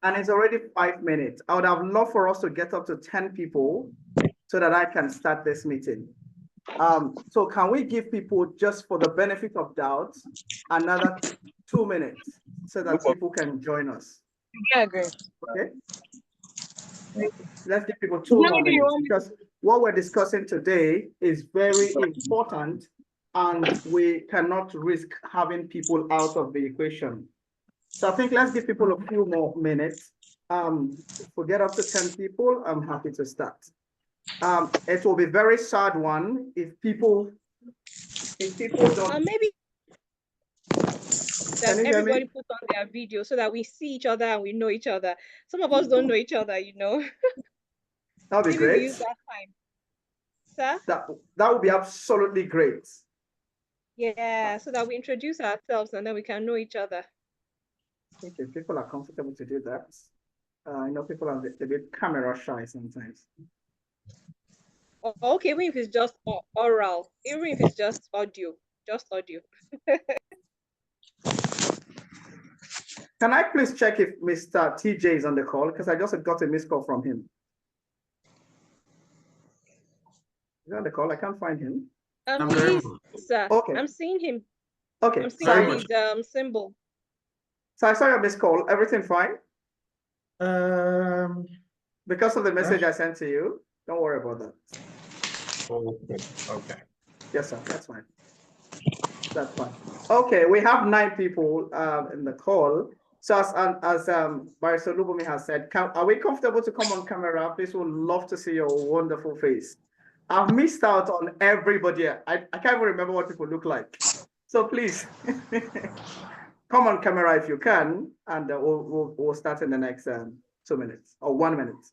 And it's already 5 minutes. I would have loved for us to get up to 10 people so that I can start this meeting. So can we give people, just for the benefit of doubt, another 2 minutes so that people can join us? Yeah, great. Okay. Let's give people 2 more minutes, because what we're discussing today is very important and we cannot risk having people out of the equation. So I think let's give people a few more minutes. If we get up to 10 people, I'm happy to start. It will be a very sad one if people don't. Maybe that everybody put on their video so that we see each other and we know each other. Some of us don't know each other, you know. That'd be great. We use that time. Sir? That would be absolutely great. Yeah, so that we introduce ourselves and then we can know each other. I think if people are comfortable to do that. I know people are a bit camera shy sometimes. Okay, even if it's just oral, even if it's just audio. Can I please check if Mr. TJ is on the call? Because I just got a missed call from him. Is he on the call? I can't find him. Sir. Okay. I'm seeing him. Okay. I'm seeing his symbol. So I saw your missed call. Everything fine? Because of the message I sent to you. Don't worry about that. Okay. Yes, sir. That's fine. That's fine. Okay, we have 9 people in the call. So as Barrister Lubumi has said, are we comfortable to come on camera? Please, would love to see your wonderful face. I've missed out on everybody. I can't even remember what people look like. So please, come on camera if you can, and we'll start in the next 2 minutes or 1 minute.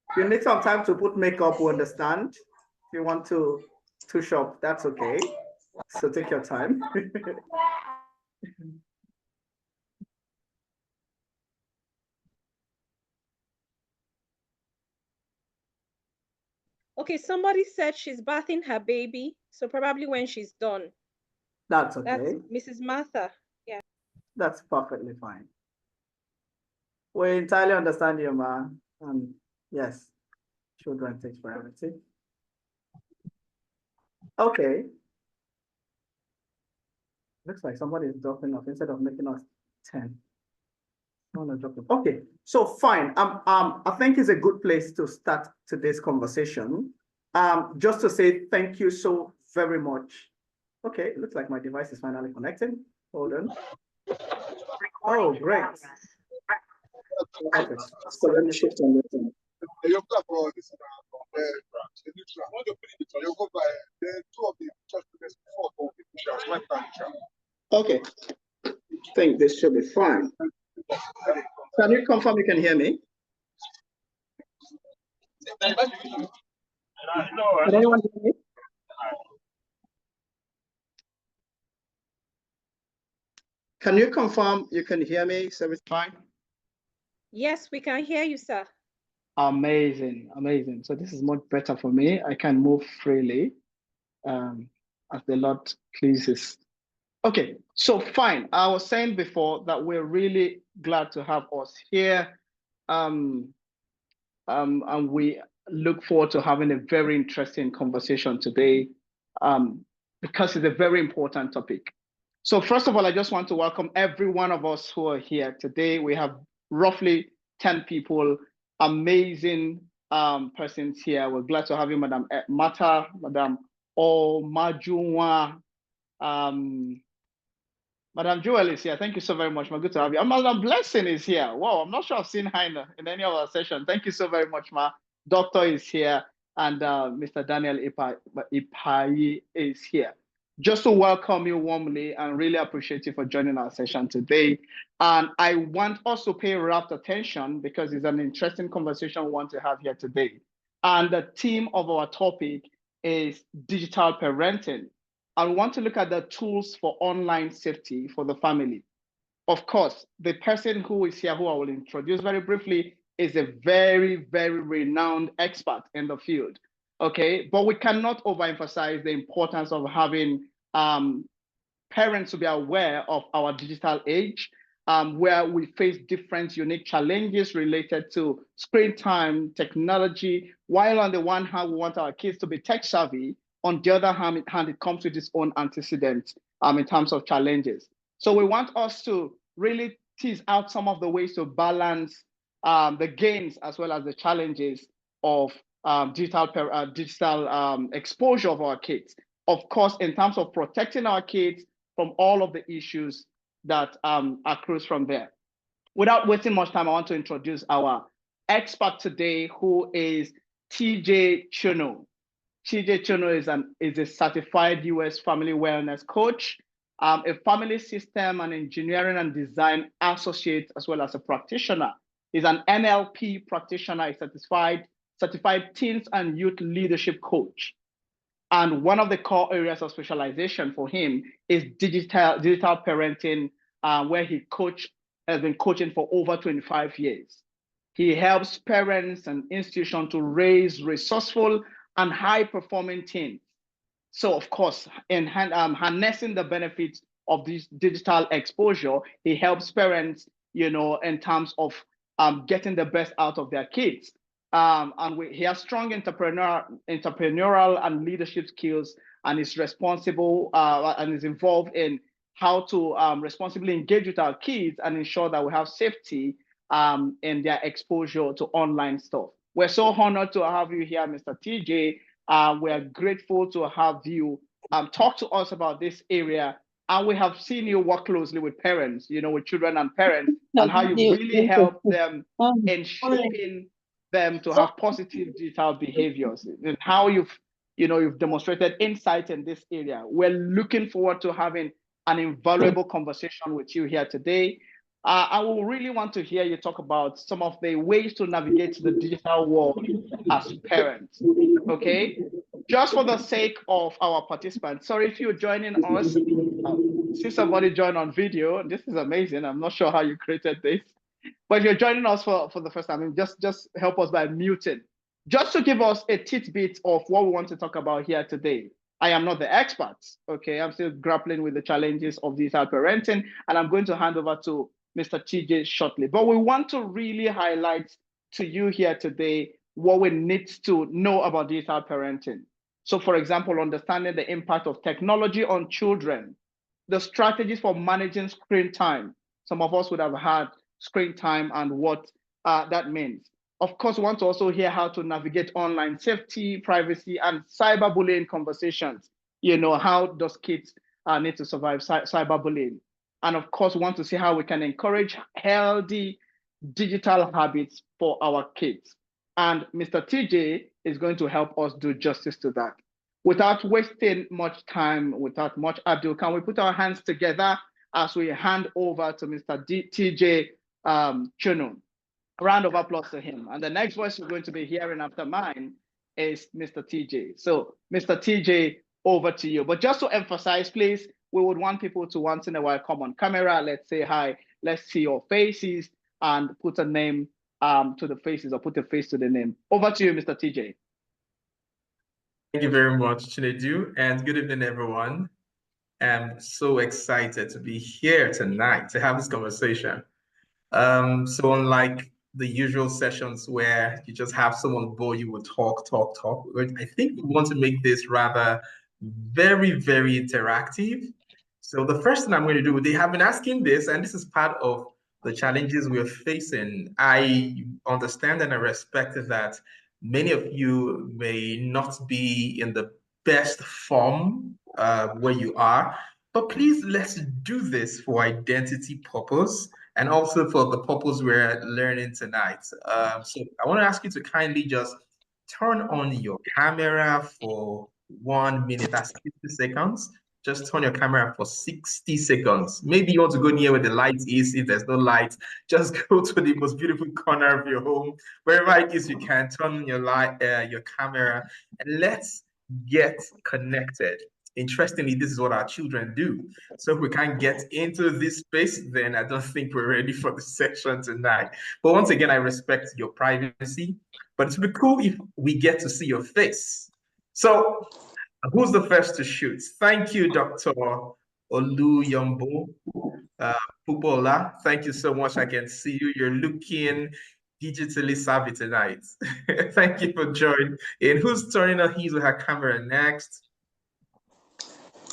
If you need some time to put makeup, we understand. If you want to touch up, that's okay. So take your time. Okay, somebody said she's bathing her baby, so probably when she's done. That's okay. That's Mrs. Martha. Yeah. That's perfectly fine. We entirely understand you, ma. Yes, children takes priority. Okay. Looks like somebody is dropping off instead of making us 10. Okay, so fine. I think it's a good place to start today's conversation. Just to say thank you so very much. Okay, it looks like my device is finally connecting. Hold on. Oh, great. Okay, so let me shift on this one. Okay, I think this should be fine. Can you confirm you can hear me? Can anyone hear me? Can you confirm you can hear me? So it's fine? Yes, we can hear you, sir. Amazing, amazing. So this is much better for me. I can move freely as the Lord pleases. Okay, so fine. I was saying before that we're really glad to have us here. And we look forward to having a very interesting conversation today because it's a very important topic. So first of all, I just want to welcome every one of us who are here today. We have roughly 10 people, amazing persons here. We're glad to have you, Madam Mata, Madam Omajunwa, Madam Joel is here. Thank you so very much. Good to have you. And Madam Blessing is here. Wow, I'm not sure I've seen her in any of our sessions. Thank you so very much, Ma. Doctor is here, and Mr. Daniel Ipai is here. Just to welcome you warmly and really appreciate you for joining our session today. And I want us to pay rapt attention because it's an interesting conversation we want to have here today. And the theme of our topic is digital parenting. I want to look at the tools for online safety for the family. Of course, the person who is here, who I will introduce very briefly, is a very, very renowned expert in the field. Okay, but we cannot overemphasize the importance of having parents to be aware of our digital age, where we face different unique challenges related to screen time, technology. While on the one hand, we want our kids to be tech savvy, on the other hand, it comes with its own antecedents in terms of challenges. So we want us to really tease out some of the ways to balance the gains as well as the challenges of digital exposure of our kids. Of course, in terms of protecting our kids from all of the issues that accrues from there. Without wasting much time, I want to introduce our expert today, who is Teajay Chunu. Teajay Chunu is a certified US family wellness coach, a family system and engineering and design associate, as well as a practitioner. He's an NLP practitioner, a certified teens and youth leadership coach. And one of the core areas of specialization for him is digital parenting, where he has been coaching for over 25 years. He helps parents and institutions to raise resourceful and high-performing teens. So, of course, in harnessing the benefits of this digital exposure, he helps parents, in terms of getting the best out of their kids. He has strong entrepreneurial and leadership skills, and is responsible and is involved in how to responsibly engage with our kids and ensure that we have safety in their exposure to online stuff. We're so honored to have you here, Mr. Teajay. We're grateful to have you talk to us about this area. And we have seen you work closely with parents, with children and parents, and how you really help them in shaping them to have positive digital behaviors, and how you've demonstrated insight in this area. We're looking forward to having an invaluable conversation with you here today. I will really want to hear you talk about some of the ways to navigate the digital world as parents. Okay, just for the sake of our participants, sorry if you're joining us. See somebody join on video. This is amazing. I'm not sure how you created this, but if you're joining us for the first time, just help us by muting, just to give us a tidbit of what we want to talk about here today. I am not the expert, okay? I'm still grappling with the challenges of digital parenting, and I'm going to hand over to Mr. Teajay shortly. But we want to really highlight to you here today what we need to know about digital parenting. So, for example, understanding the impact of technology on children, the strategies for managing screen time. Some of us would have had screen time and what that means. Of course, we want to also hear how to navigate online safety, privacy, and cyberbullying conversations. How does kids need to survive cyberbullying? And of course, we want to see how we can encourage healthy digital habits for our kids. And Mr. Teajay is going to help us do justice to that. Without wasting much time, without much ado, can we put our hands together as we hand over to Mr. Teajay Chunu? A round of applause to him. And the next voice you're going to be hearing after mine is Mr. Teajay. So, Mr. Teajay, over to you. But just to emphasize, please, we would want people to once in a while come on camera. Let's say hi. Let's see your faces and put a name to the faces, or put a face to the name. Over to you, Mr. Teajay. Thank you very much, Chinedu, and good evening, everyone. I'm so excited to be here tonight to have this conversation. So unlike the usual sessions where you just have someone bore you with talk, I think we want to make this rather very, very interactive. So the first thing I'm going to do, they have been asking this, and this is part of the challenges we're facing. I understand and I respect that many of you may not be in the best form where you are, but please, let's do this for identity purpose and also for the purpose we're learning tonight. So I want to ask you to kindly just turn on your camera for 1 minute, that's 60 seconds. Just turn your camera for 60 seconds. Maybe you want to go near where the light is. If there's no light, just go to the most beautiful corner of your home. Wherever it is, you can turn on your camera, and let's get connected. Interestingly, this is what our children do. So if we can't get into this space, then I don't think we're ready for the session tonight. But once again, I respect your privacy, but it would be cool if we get to see your face. So who's the first to shoot? Thank you, Dr. Olu Yombo, Pupola, thank you so much. I can see you. You're looking digitally savvy tonight. Thank you for joining. And who's turning on his or her camera next?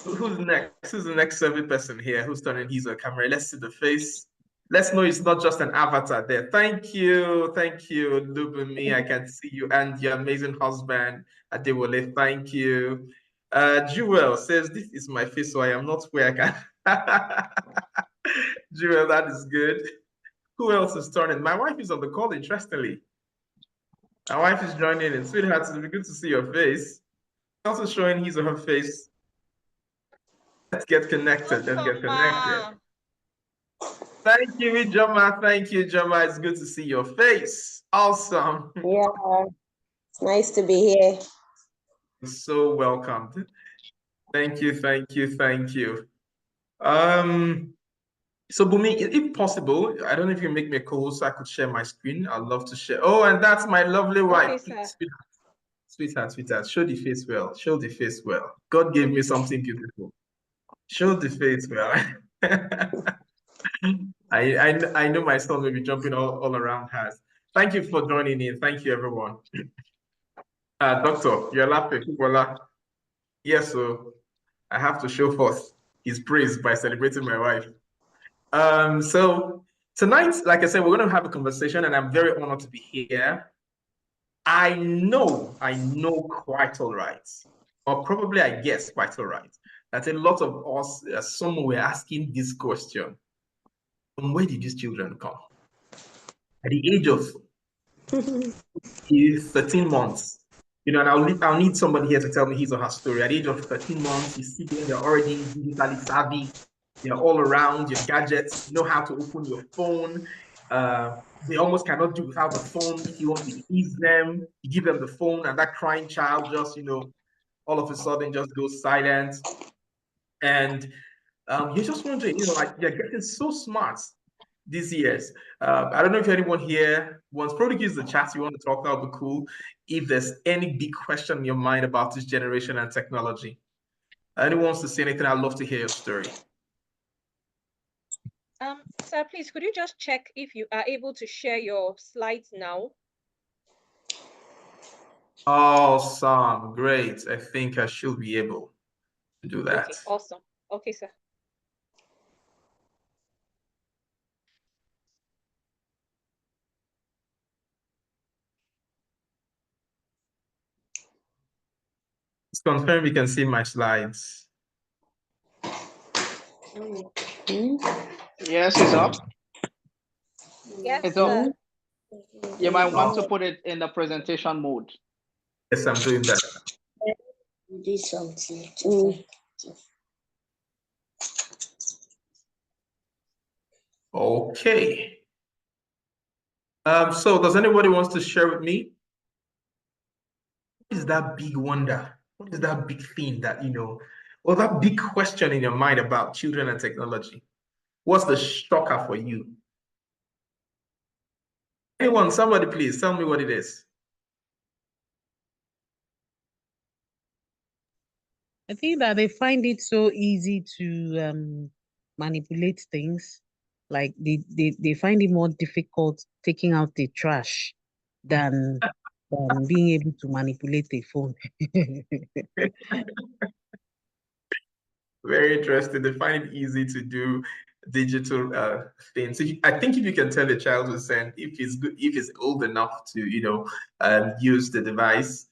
Who's next? Who's the next survey person here? Who's turning his or her camera? Let's see the face. Let's know it's not just an avatar there. Thank you, Lubumi. I can see you and your amazing husband, Adewale. Thank you. Jewel says, this is my face, so I am not where I can. Jewel, that is good. Who else is turning? My wife is on the call, interestingly. My wife is joining in. Sweetheart, it'll be good to see your face. Also showing his or her face. Let's get connected. Let's get connected. Thank you, Ijoma. Thank you, Ijoma. It's good to see your face. Awesome. Yeah, it's nice to be here. So welcomed. Thank you, thank you, thank you. So Bumi, if possible, I don't know if you can make me a co-host so I could share my screen. I'd love to share. Oh, and that's my lovely wife. Okay, Sweetheart, show the face well. Show the face well. God gave me something beautiful. Show the face well. I know my son will be jumping all around her. Thank you for joining in. Thank you, everyone. Doctor, you're laughing. Voila. Yes, so I have to show forth his praise by celebrating my wife. So tonight, like I said, we're going to have a conversation, and I'm very honored to be here. I know quite all right, or probably I guess quite all right, that a lot of us, some were asking this question: from where did these children come? At the age of 13 months, you know, and I'll need somebody here to tell me his or her story. At the age of 13 months, you see them, they're already digitally savvy. They're all around your gadgets, know how to open your phone. They almost cannot do without the phone. If you want to ease them, you give them the phone, and that crying child just, you know, all of a sudden just goes silent. And you're just wondering, you know, like you're getting so smart these years. I don't know if anyone here wants, probably gives the chat you want to talk, that would be cool. If there's any big question in your mind about this generation and technology. Anyone wants to say anything, I'd love to hear your story. Sir, please, could you just check if you are able to share your slides now? Awesome, great. I think I should be able to do that. Okay, awesome. Okay, sir. Let's confirm you can see my slides. Yes, it's up. Yes, It's up. sir. You might want to put it in the presentation mode. Yes, I'm doing that. Do something. Okay. So does anybody wants to share with me? What is that big wonder? What is that big thing that, you know, or that big question in your mind about children and technology? What's the shocker for you? Anyone, somebody please tell me what it is. I think that they find it so easy to manipulate things. Like they find it more difficult taking out the trash than being able to manipulate a phone. Very interesting. They find it easy to do digital things. So I think if you can tell a child to send, if he's old enough to, you know, use the device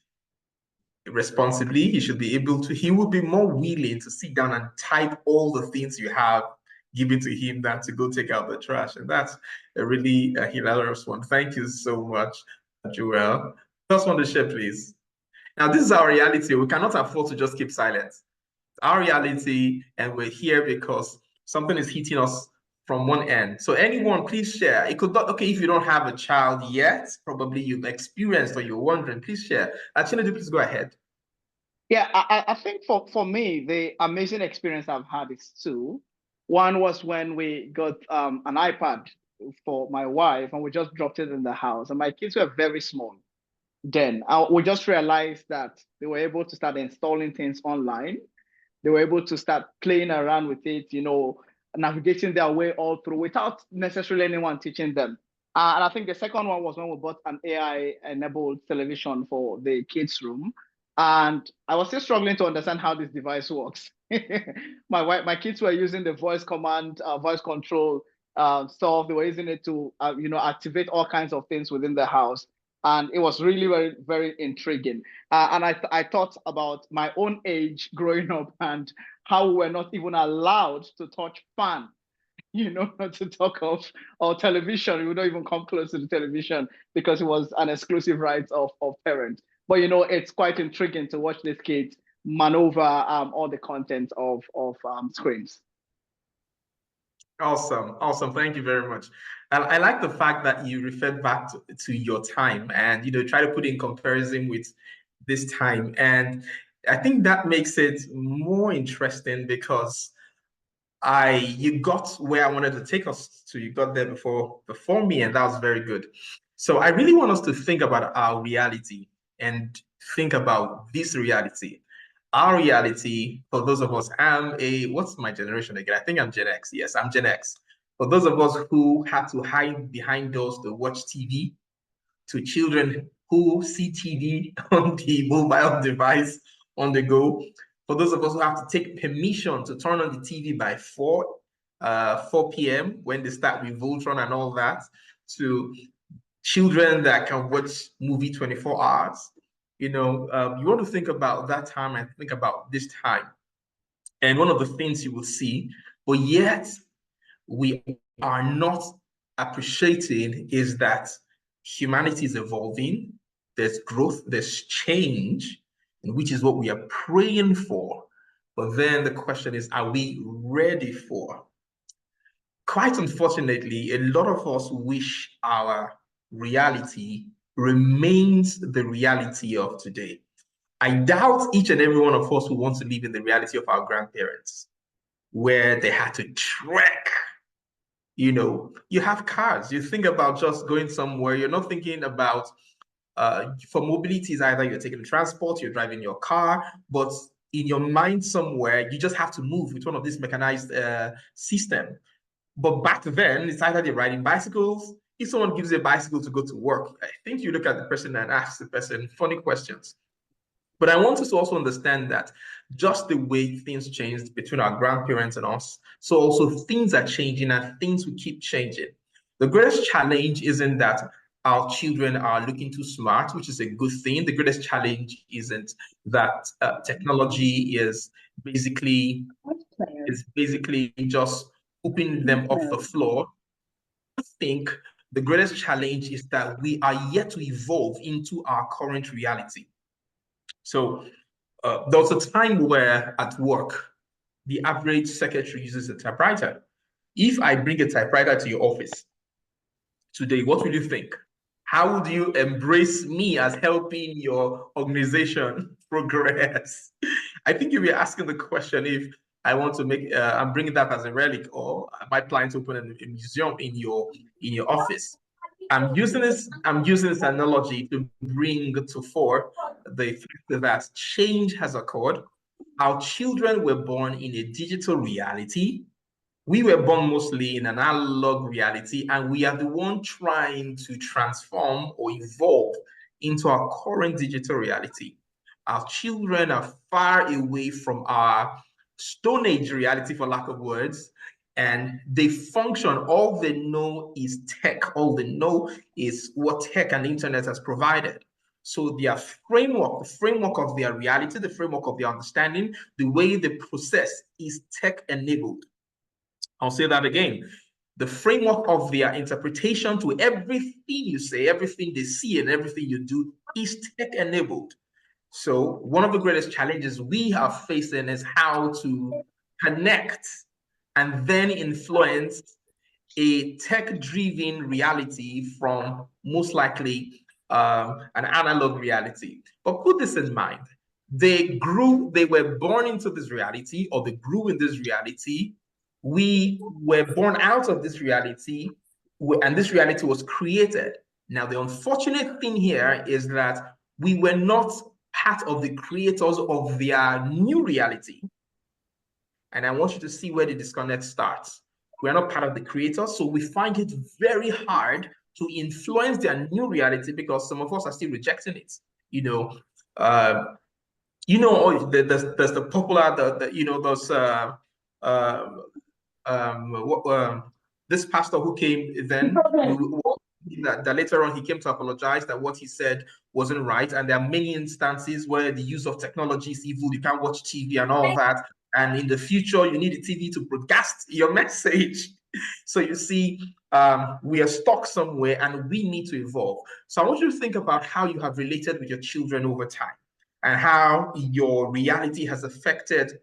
responsibly, he should be able to, he will be more willing to sit down and type all the things you have given to him than to go take out the trash. And that's a really hilarious one. Thank you so much, Joel. Just want to share, please. Now, this is our reality. We cannot afford to just keep silent. It's our reality, and we're here because something is hitting us from one end. So anyone, please share. It could not, okay, if you don't have a child yet, probably you've experienced or you're wondering, please share. Chinedu, please go ahead. Yeah, I think for me, the amazing experience I've had is two. One was when we got an iPad for my wife, and we just dropped it in the house. And my kids were very small then. We just realized that they were able to start installing things online. they were able to start playing around with it, you know, navigating their way all through without necessarily anyone teaching them. And I think the second one was when we bought an AI-enabled television for the kids' room. And I was still struggling to understand how this device works. My kids were using the voice command, voice control stuff. They were using it to, you know, activate all kinds of things within the house. And it was really very, very intriguing. And I thought about my own age growing up and how we were not even allowed to touch fan, you know, not to talk of or television. We would not even come close to the television because it was an exclusive right of parents. But you know, it's quite intriguing to watch these kids maneuver all the content of screens. Awesome, awesome. Thank you very much. I like the fact that you referred back to your time and, you know, try to put in comparison with this time. And I think that makes it more interesting because you got where I wanted to take us to. You got there before me, and that was very good. So I really want us to think about our reality and think about this reality. Our reality, for those of us, what's my generation again? I think I'm Gen X. Yes, I'm Gen X. For those of us who had to hide behind doors to watch TV, to children who see TV on the mobile device on the go, for those of us who have to take permission to turn on the TV by 4 p.m. when they start with Voltron and all that, to children that can watch movie 24 hours. You know, you want to think about that time and think about this time. And one of the things you will see, but yet we are not appreciating, is that humanity is evolving, there's growth, there's change, and which is what we are praying for. But then the question is, are we ready for? Quite unfortunately, a lot of us wish our reality remains the reality of today. I doubt each and every one of us who wants to live in the reality of our grandparents, where they had to trek. You know, you have cars. You think about just going somewhere. You're not thinking about, for mobility, is either you're taking transport, you're driving your car, but in your mind somewhere, you just have to move with one of these mechanized system. But back then, it's either they're riding bicycles. If someone gives you a bicycle to go to work, I think you look at the person and ask the person funny questions. But I want us to also understand that just the way things changed between our grandparents and us, so also things are changing and things will keep changing. The greatest challenge isn't that our children are looking too smart, which is a good thing. The greatest challenge isn't that technology is basically just whooping them off the floor. I think the greatest challenge is that we are yet to evolve into our current reality. So there was a time where at work, the average secretary uses a typewriter. If I bring a typewriter to your office today, what will you think? How would you embrace me as helping your organization progress? I think you'll be asking the question if I want to make, I'm bringing that as a relic, or am I planning to open a museum in your office? I'm using this analogy to bring to fore the fact that change has occurred. Our children were born in a digital reality. We were born mostly in an analog reality, and we are the one trying to transform or evolve into our current digital reality. Our children are far away from our Stone Age reality, for lack of words, and they function. All they know is tech. All they know is what tech and the internet has provided. So their framework, the framework of their reality, the framework of their understanding, the way they process is tech-enabled. I'll say that again. The framework of their interpretation to everything you say, everything they see, and everything you do is tech-enabled. So one of the greatest challenges we are facing is how to connect and then influence a tech-driven reality from most likely an analog reality. But put this in mind. They were born into this reality, or they grew in this reality. We were born out of this reality, and this reality was created. Now, the unfortunate thing here is that we were not part of the creators of their new reality. And I want you to see where the disconnect starts. We're not part of the creator, so we find it very hard to influence their new reality because some of us are still rejecting it. There's the popular, this pastor who came then, that later on he came to apologize that what he said wasn't right. And there are many instances where the use of technology is evil. You can't watch TV and all that. And in the future, you need a TV to broadcast your message. So you see, we are stuck somewhere and we need to evolve. So I want you to think about how you have related with your children over time and how your reality has affected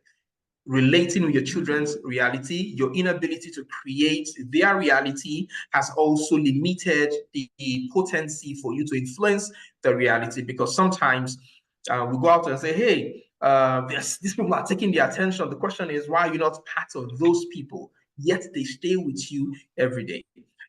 relating with your children's reality. Your inability to create their reality has also limited the potency for you to influence the reality, because sometimes we go out and say, hey, these people are taking the attention. The question is, why are you not part of those people? Yet they stay with you every day.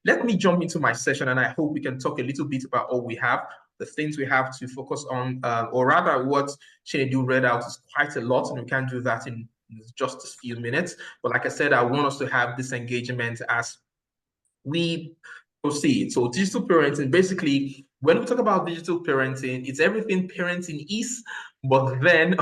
Let me jump into my session, and I hope we can talk a little bit about all we have, the things we have to focus on, or rather what Chinedu read out is quite a lot, and we can't do that in just a few minutes. But like I said, I want us to have this engagement as we proceed. So digital parenting, basically, when we talk about digital parenting, it's everything parenting is, but then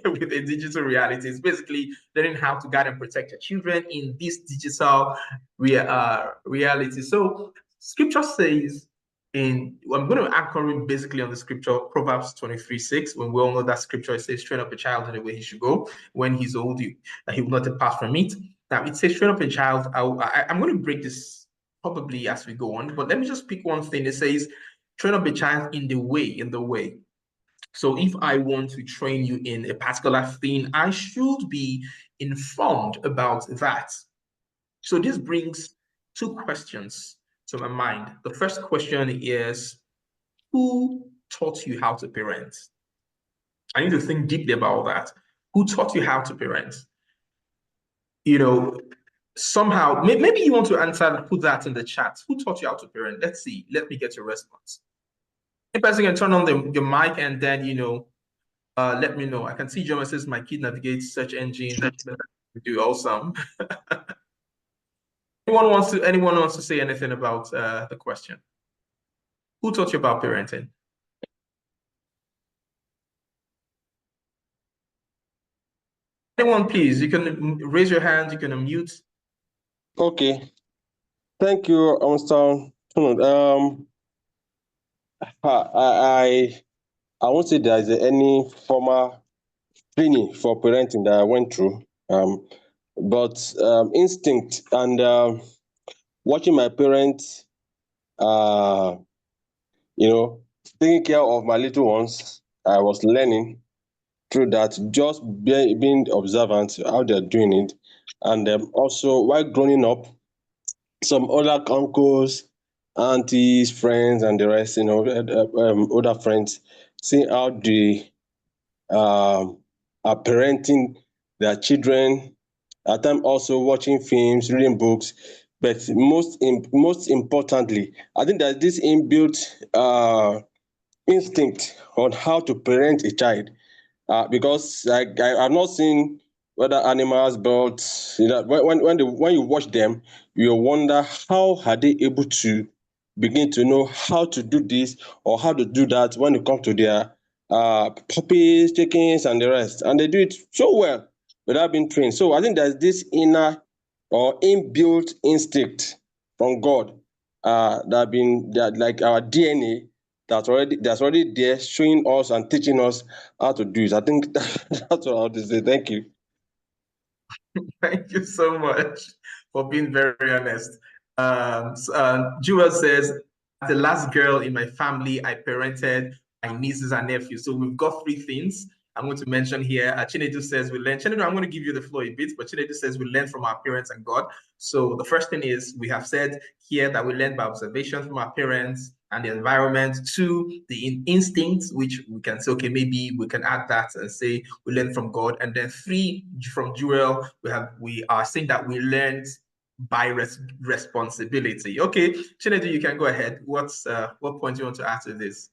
with a digital reality. It's basically learning how to guide and protect your children in this digital reality. So scripture says, I'm going to anchor basically on the scripture, Proverbs 23:6, when we all know that scripture. It says, train up a child in the way he should go. When he's old, he will not depart from it. Now it says, train up a child. I'm going to break this probably as we go on, but let me just pick one thing. It says, train up a child in the way. So if I want to train you in a particular thing, I should be informed about that. So this brings two questions to my mind. The first question is, who taught you how to parent? I need to think deeply about that. Who taught you how to parent? Somehow, maybe you want to answer, put that in the chat. Who taught you how to parent? Let's see. Let me get your response. If person can turn on your mic and then, let me know. I can see John says, my kid navigates search engine. Do awesome. Anyone wants to say anything about the question? Who taught you about parenting? Anyone, please, you can raise your hand, you can unmute. Okay. Thank you, Mr. Chunu. I won't say there is any formal training for parenting that I went through, but instinct and watching my parents, taking care of my little ones, I was learning through that, just being observant how they're doing it, and also while growing up, some other uncles, aunties, friends, and the rest, other friends, seeing how they are parenting their children. At times also watching films, reading books, but most importantly, I think that this inbuilt instinct on how to parent a child, because I've not seen whether animals, birds, when you watch them, you wonder how are they able to begin to know how to do this or how to do that when it comes to their puppies, chickens, and the rest, and they do it so well without being trained. So I think there's this inner or inbuilt instinct from God, that like our DNA, that's already there, showing us and teaching us how to do it. I think that's what I want to say. Thank you. Thank you so much for being very honest. Jewel says, the last girl in my family, I parented my nieces and nephews. So we've got three things I'm going to mention here. Chinedu says we learn. Chinedu, I'm going to give you the floor a bit, but Chinedu says we learn from our parents and God. So the first thing is, we have said here that we learn by observation from our parents and the environment. Two, the instincts, which we can say, okay, maybe we can add that and say we learn from God. And then three, from Jewel, we are saying that we learned by responsibility. Okay, Chinedu, you can go ahead. What point do you want to add to this?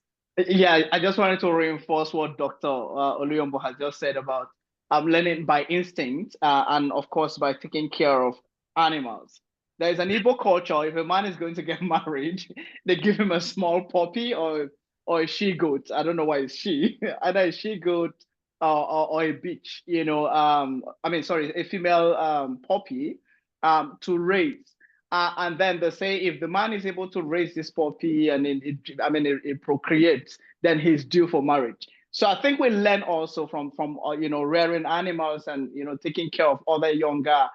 Yeah, I just wanted to reinforce what Dr. Oluyombo has just said about learning by instinct, and of course by taking care of animals. There's an Igbo culture. If a man is going to get married, they give him a small puppy or a she goat. I don't know why it's she. Either a she goat or a bitch. Sorry, a female puppy to raise. And then they say if the man is able to raise this puppy and it procreates, then he's due for marriage. So I think we learn also from rearing animals and taking care of other younger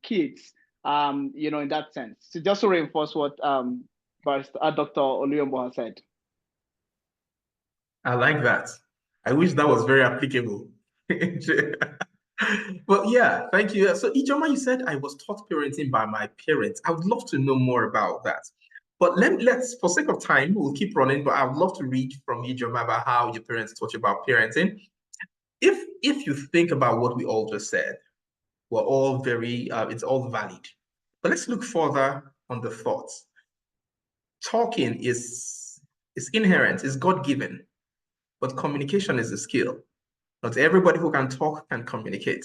kids, in that sense. So just to reinforce what Dr. Oluyombo has said. I like that. I wish that was very applicable. Well, yeah, thank you. So, Ijoma, you said I was taught parenting by my parents. I would love to know more about that. But let's, for sake of time, we'll keep running. But I would love to read from Ijoma about how your parents taught you about parenting. If you think about what we all just said, we're all very, it's all valid. But let's look further on the thoughts. Talking is inherent, is God-given, but communication is a skill. Not everybody who can talk can communicate.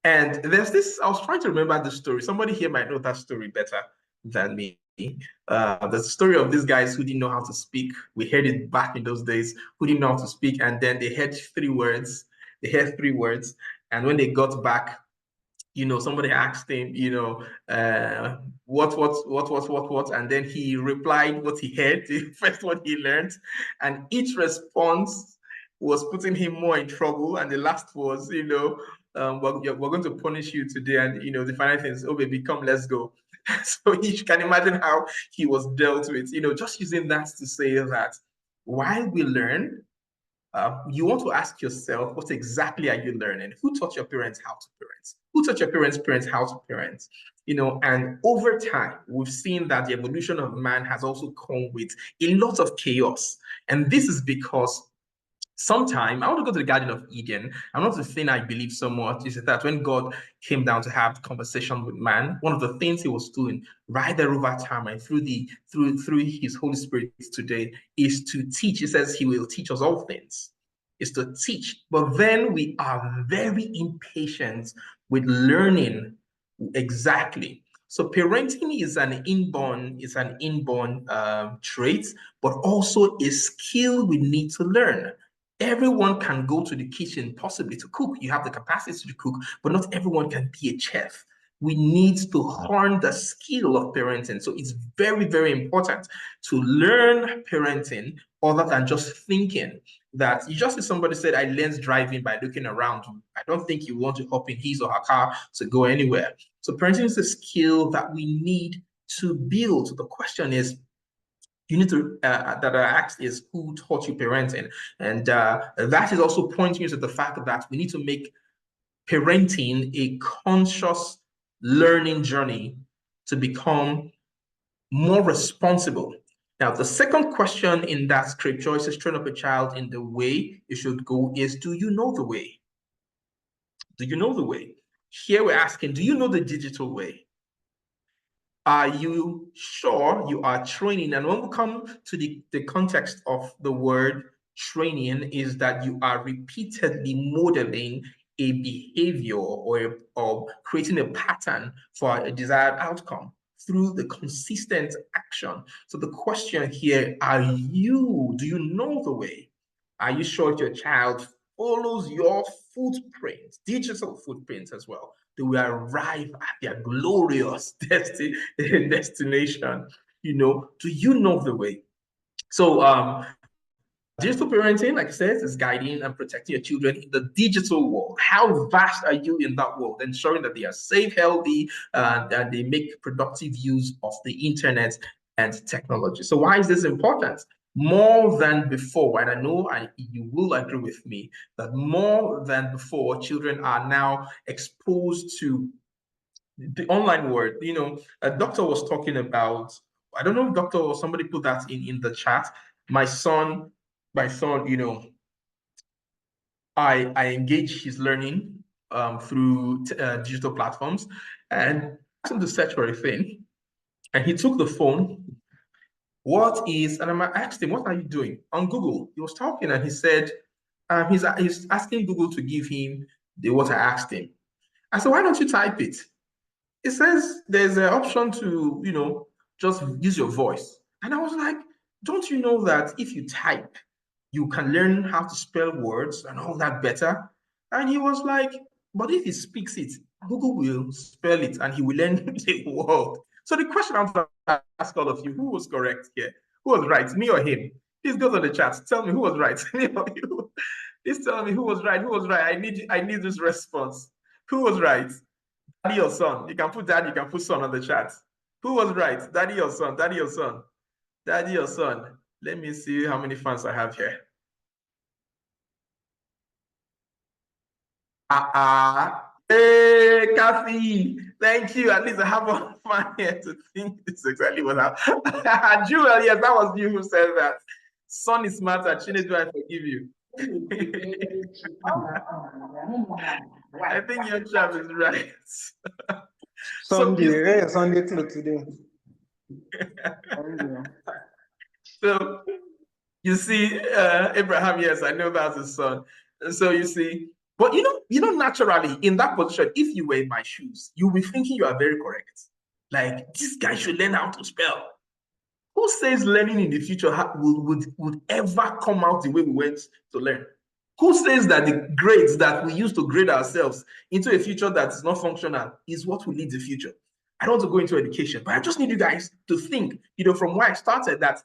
And there's this, I was trying to remember the story. Somebody here might know that story better than me. The story of these guys who didn't know how to speak. We heard it back in those days, who didn't know how to speak. And then they heard three words. And when they got back, somebody asked him, what? And then he replied what he heard, the first one he learned. And each response was putting him more in trouble. And the last was, we're going to punish you today. And, the final thing is, oh, baby, come, let's go. So you can imagine how he was dealt with, just using that to say that while we learn, you want to ask yourself, what exactly are you learning? Who taught your parents how to parent? Who taught your parents how to parent? And over time, we've seen that the evolution of man has also come with a lot of chaos. And this is because sometime, I want to go to the Garden of Eden. And one of the thing I believe so much is that when God came down to have conversation with man, one of the things he was doing right there over time and through his Holy Spirit today is to teach. He says he will teach us all things, is to teach. But then we are very impatient with learning exactly. So parenting is an inborn trait, but also a skill we need to learn. Everyone can go to the kitchen possibly to cook. You have the capacity to cook, but not everyone can be a chef. We need to hone the skill of parenting. So it's very, very important to learn parenting other than just thinking that you just see somebody said, I learned driving by looking around. I don't think you want to hop in his or her car to go anywhere. So parenting is a skill that we need to build. The question is, you need to, that I asked is, who taught you parenting? And that is also pointing you to the fact that we need to make parenting a conscious learning journey to become more responsible. Now, the second question in that scripture is, train up a child in the way you should go, is, do you know the way? Do you know the way? Here we're asking, do you know the digital way? Are you sure you are training? And when we come to the context of the word training, is that you are repeatedly modeling a behavior or creating a pattern for a desired outcome through the consistent action. So the question here, do you know the way? Are you sure your child follows your footprint, digital footprint as well? They will arrive at their glorious destination. Do you know the way? So digital parenting, like I said, is guiding and protecting your children in the digital world. How vast are you in that world? Ensuring that they are safe, healthy, and they make productive use of the internet and technology. So why is this important? More than before, and I know you will agree with me, that more than before, children are now exposed to the online world. A doctor was talking about, I don't know if doctor or somebody put that in the chat. My son, I engage his learning through digital platforms, and asked him to search for a thing, and he took the phone. And I asked him, what are you doing? On Google, he was talking and he said, he's asking Google to give him what I asked him. I said, why don't you type it? It says there's an option to, just use your voice. And I was like, don't you know that if you type, you can learn how to spell words and all that better? And he was like, but if he speaks it, Google will spell it and he will learn the word. So the question I'm going to ask all of you, who was correct here? Who was right, me or him? Please go to the chat. Tell me who was right, me or you. Please tell me who was right. Who was right? I need this response. Who was right? Daddy or son? You can put dad, you can put son on the chat. Who was right? Daddy or son? Daddy or son? Daddy or son? Let me see how many fans I have here. Hey, Kathy, thank you. At least I have one fan here to think this is exactly what happened. Jewel, yes, that was you who said that. Son is smarter. Chinedu, I forgive you. I think your chap is right. Sunday, Sunday till today. So you see, Abraham, yes, I know that's his son. So you see, but naturally in that position, if you were in my shoes, you'll be thinking you are very correct. Like, this guy should learn how to spell. Who says learning in the future would ever come out the way we went to learn? Who says that the grades that we use to grade ourselves into a future that is not functional is what will lead the future? I don't want to go into education, but I just need you guys to think, from where I started, that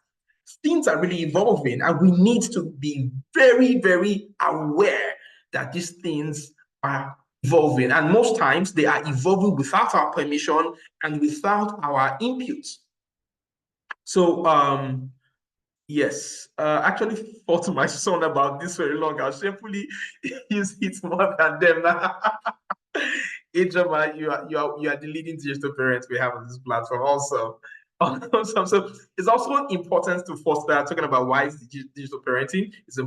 things are really evolving and we need to be very, very aware that these things are evolving. And most times they are evolving without our permission and without our input. So, yes, actually fought to my son about this very long. I'll shamefully use it more than them now. Ijoma, you are the leading digital parent we have on this platform also. So it's also important to foster, talking about wise digital parenting, it's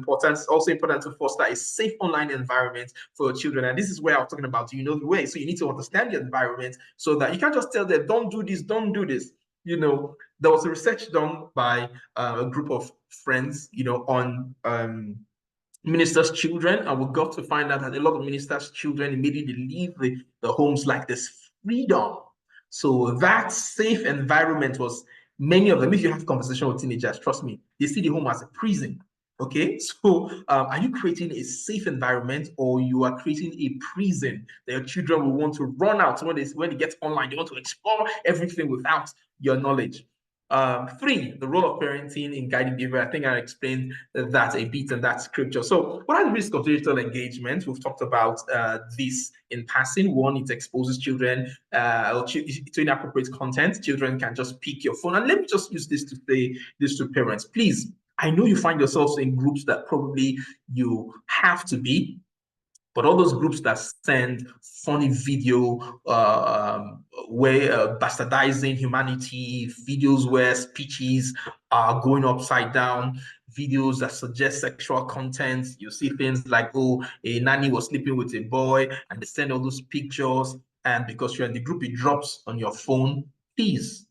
also important to foster a safe online environment for your children. And this is where I'm talking about, the way. So you need to understand the environment so that you can't just tell them, don't do this, don't do this. There was a research done by a group of friends, on ministers' children, and we got to find out that a lot of ministers' children immediately leave the homes like this freedom. So that safe environment was, many of them, if you have conversation with teenagers, trust me, they see the home as a prison. Okay, so are you creating a safe environment, or you are creating a prison that your children will want to run out when they get online? They want to explore everything without your knowledge. 3, the role of parenting in guiding behavior. I think I explained that a bit in that scripture. So what are the risks of digital engagement? We've talked about this in passing. 1, it exposes children to inappropriate content. Children can just pick your phone. And let me just use this to say this to parents. Please, I know you find yourselves in groups that probably you have to be, but all those groups that send funny video where bastardizing humanity, videos where speeches are going upside down, videos that suggest sexual content. You see things like, a nanny was sleeping with a boy, and they send all those pictures, and because you're in the group, it drops on your phone. Please,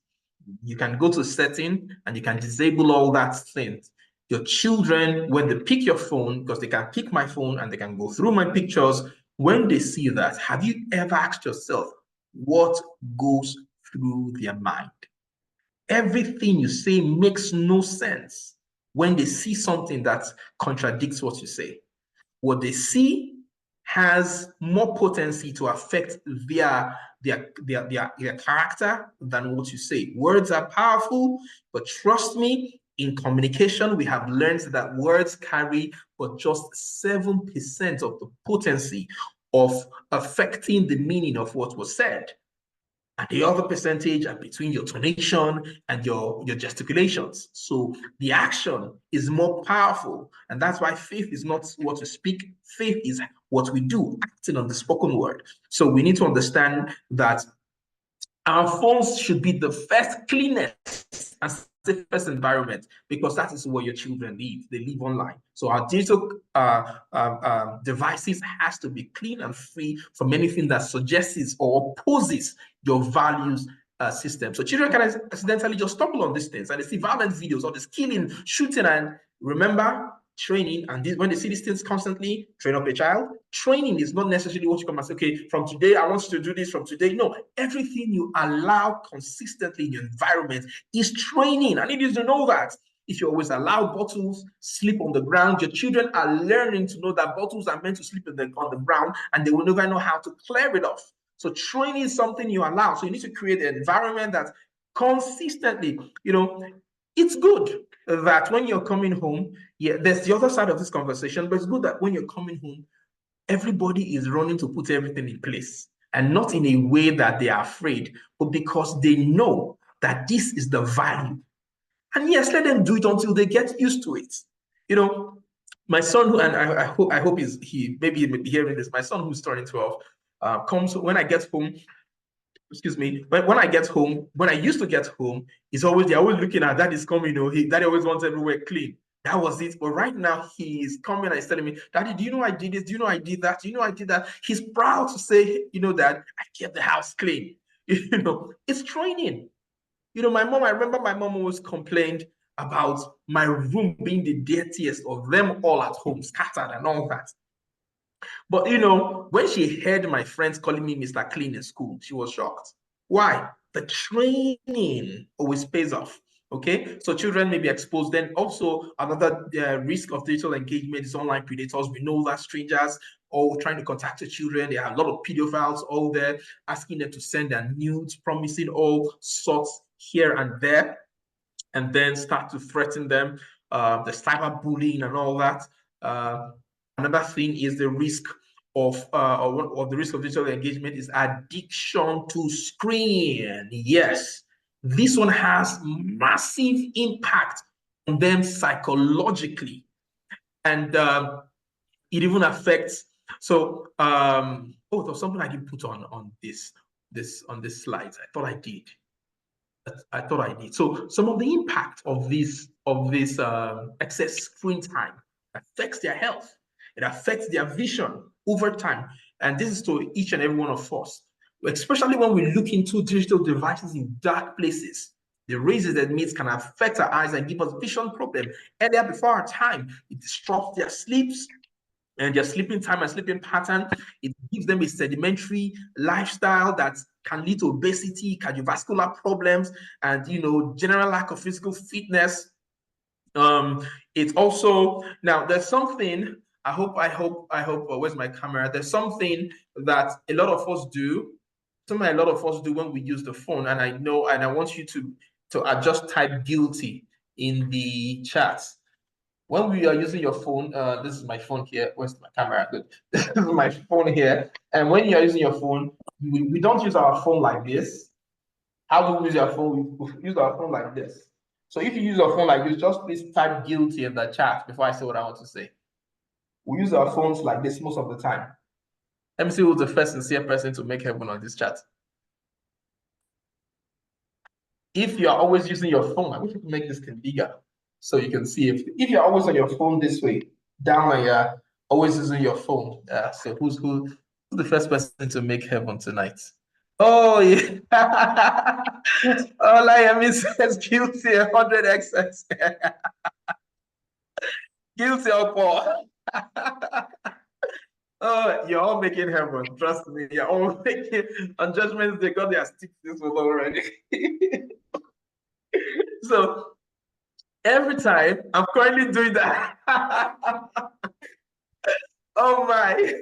you can go to setting and you can disable all that things. Your children, when they pick your phone, because they can pick my phone and they can go through my pictures, when they see that, have you ever asked yourself what goes through their mind? Everything you say makes no sense when they see something that contradicts what you say. What they see has more potency to affect their character than what you say. Words are powerful, but trust me, in communication, we have learned that words carry but just 7% of the potency of affecting the meaning of what was said. And the other percentage are between your tonation and your gesticulations. So the action is more powerful. And that's why faith is not what we speak. Faith is what we do, acting on the spoken word. So we need to understand that our phones should be the first cleanest and safest environment, because that is where your children live. They live online. So our digital devices has to be clean and free from anything that suggests or opposes your values system. So children can accidentally just stumble on these things and they see violent videos or this killing, shooting, and remember, training, and when they see these things constantly, train up a child. Training is not necessarily what you come and say, okay, from today, I want you to do this from today. No, everything you allow consistently in your environment is training. I need you to know that. If you always allow bottles sleep on the ground, your children are learning to know that bottles are meant to sleep on the ground, and they will never know how to clear it off. So training is something you allow. So you need to create an environment that consistently, it's good that when you're coming home, there's the other side of this conversation, but it's good that when you're coming home, everybody is running to put everything in place, and not in a way that they are afraid, but because they know that this is the value. And yes, let them do it until they get used to it. My son, who, and I hope he maybe be hearing this. My son, who's turning 12, comes when I get home. Excuse me. When I get home, when I used to get home, they're always looking at Daddy's coming. Daddy always wants everywhere clean. That was it. But right now, he's coming and he's telling me, Daddy, do you know I did this? Do you know I did that? Do you know I did that? He's proud to say, that I kept the house clean. It's training. I remember my mom always complained about my room being the dirtiest of them all at home, scattered and all that. But, when she heard my friends calling me Mr. Clean in school, she was shocked. Why? The training always pays off. Okay, so children may be exposed. Then also another risk of digital engagement is online predators. We know that strangers all trying to contact the children. There are a lot of pedophiles all there asking them to send their nudes, promising all sorts here and there, and then start to threaten them. The cyberbullying and all that. Another thing is the risk of the risk of digital engagement is addiction to screen. Yes, this one has massive impact on them psychologically, and it even affects. So, there's something I didn't put on this slide. I thought I did. So, some of the impact of this excess screen time affects their health. It affects their vision over time, and this is to each and every one of us. Especially when we look into digital devices in dark places, the rays it emits can affect our eyes and give us vision problem earlier before our time. It disrupts their sleeps and their sleeping time and sleeping pattern. It gives them a sedimentary lifestyle that can lead to obesity, cardiovascular problems, and general lack of physical fitness. It's also, now there's something, I hope, where's my camera? There's something that a lot of us do when we use the phone, and I want you to just type guilty in the chat. When we are using your phone, this is my phone here. Where's my camera? Good. This is my phone here. And when you are using your phone, we don't use our phone like this. How do we use our phone? We use our phone like this. So if you use your phone like this, just please type guilty in the chat before I say what I want to say. We use our phones like this most of the time. Let me see who's the first sincere person to make heaven on this chat. If you are always using your phone, I wish you could make this thing bigger so you can see if you're always on your phone this way, down and you're always using your phone. So who's the first person to make heaven tonight? Oh yeah. Oh, Liam says guilty 100 excess. Guilty of all. Oh, you're all making heaven. Trust me, you're all making on judgment. They got their sticks already. So every time I'm currently doing that. Oh my!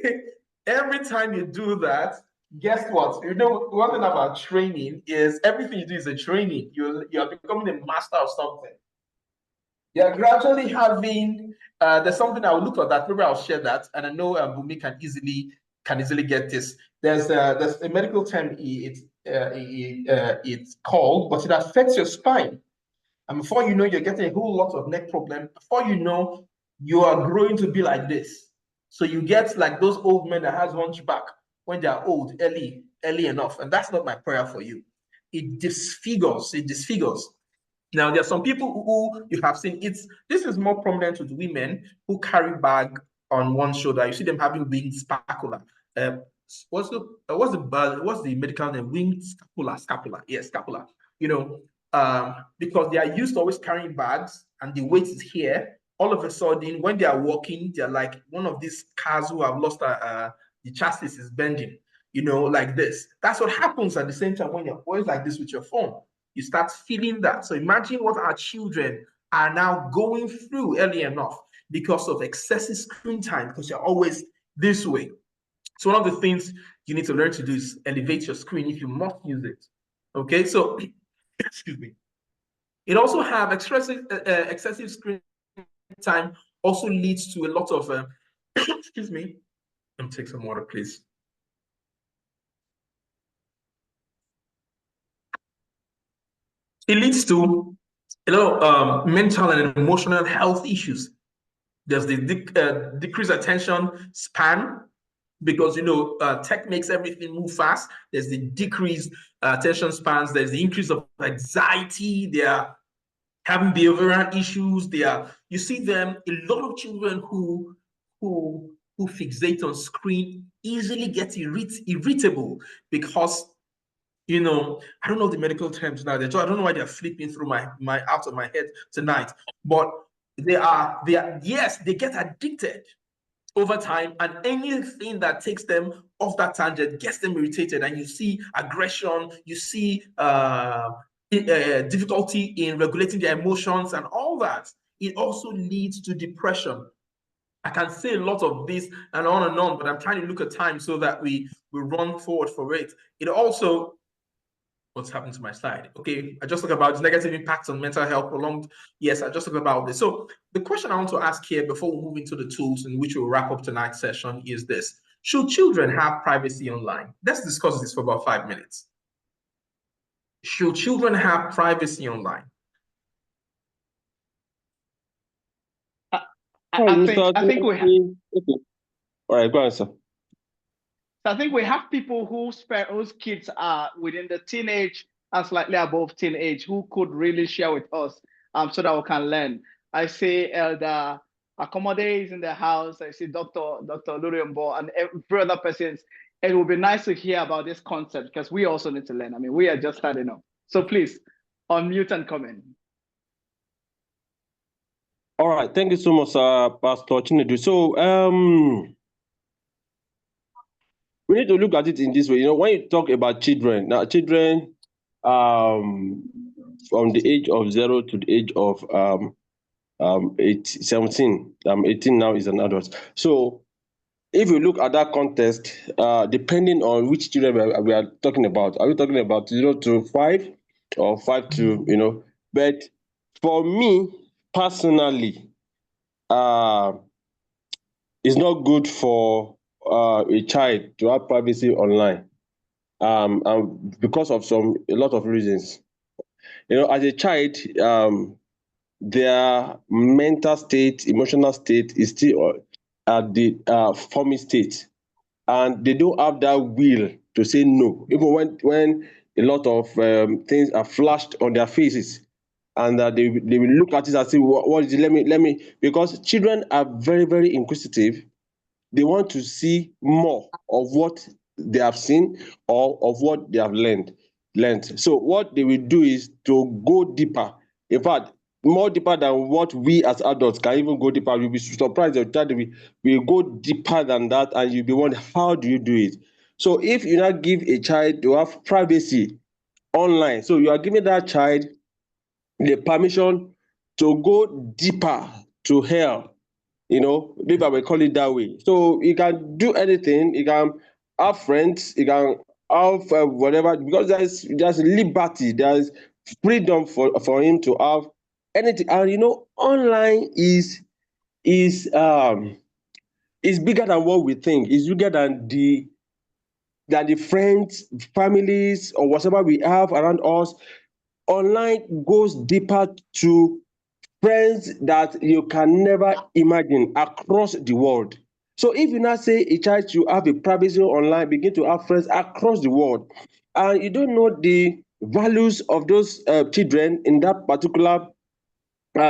Every time you do that, guess what? One thing about training is everything you do is a training. You're becoming a master of something. You're gradually having. There's something I'll look at that. Maybe I'll share that, and I know Bumi can easily get this. There's a medical term. It's called, but it affects your spine. And before you know, you're getting a whole lot of neck problem. Before you know, you are growing to be like this. So you get like those old men that has hunchback when they are old, early enough. And that's not my prayer for you. It disfigures. Now, there are some people who you have seen, this is more prominent with women who carry bag on one shoulder. You see them having winged scapula. What's the medical name? Winged scapula. Yes, scapula. Because they are used to always carrying bags and the weight is here. all of a sudden, when they are walking, they're like one of these cars who have lost the chassis is bending, like this. That's what happens at the same time when you're always like this with your phone. You start feeling that. So imagine what our children are now going through early enough because of excessive screen time, because you're always this way. So one of the things you need to learn to do is elevate your screen if you must use it. Okay, so excuse me. It also have excessive screen time also leads to a lot of excuse me. Let me take some water, please. It leads to a lot of mental and emotional health issues. There's the decreased attention span, because tech makes everything move fast. There's the decreased attention spans. There's the increase of anxiety. They are having behavioral issues. You see them, a lot of children who fixate on screen easily get irritable because I don't know the medical terms now. I don't know why they're flipping through my out of my head tonight. But yes, they get addicted over time, and anything that takes them off that tangent gets them irritated, and you see aggression, you see difficulty in regulating their emotions and all that. It also leads to depression. I can say a lot of this and on, but I'm trying to look at time so that we run forward for it. It also, what's happened to my slide? Okay, I just talked about negative impacts on mental health, prolonged. Yes, I just talked about this. So the question I want to ask here before we move into the tools in which we'll wrap up tonight's session is this: should children have privacy online? Let's discuss this for about 5 minutes. Should children have privacy online? I think we have. Okay. All right, go on, sir. I think we have people whose kids are within the teenage and slightly above teenage who could really share with us so that we can learn. I see Elder Accommodate is in the house. I see Dr. Luriumbo and every other persons. It would be nice to hear about this concept because we also need to learn. I mean, we are just starting up. So please, unmute and comment. All right, thank you so much, Pastor Chinedu. So we need to look at it in this way. When you talk about children, now children from the age of 0 to the age of 17, 18 now is an adult. So if you look at that context, depending on which children we are talking about, are we talking about 0 to 5 or 5 to, but for me personally, it's not good for a child to have privacy online, and because of a lot of reasons. As a child, their mental state, emotional state is still at the forming state, and they don't have that will to say no, even when a lot of things are flashed on their faces, and they will look at it and say, what is it? Let me, because children are very, very inquisitive. They want to see more of what they have seen or of what they have learned. So what they will do is to go deeper. In fact, more deeper than what we as adults can even go deeper. You'll be surprised your child will go deeper than that, and you'll be wondering, how do you do it? So if you now give a child to have privacy online, so you are giving that child the permission to go deeper to hell, maybe I will call it that way. So he can do anything. He can have friends. He can have whatever, because there's liberty. There's freedom for him to have anything. And online is bigger than what we think. It's bigger than the friends, families, or whatever we have around us. Online goes deeper to friends that you can never imagine across the world. So if you now say a child should have a privacy online, begin to have friends across the world, and you don't know the values of those children in that particular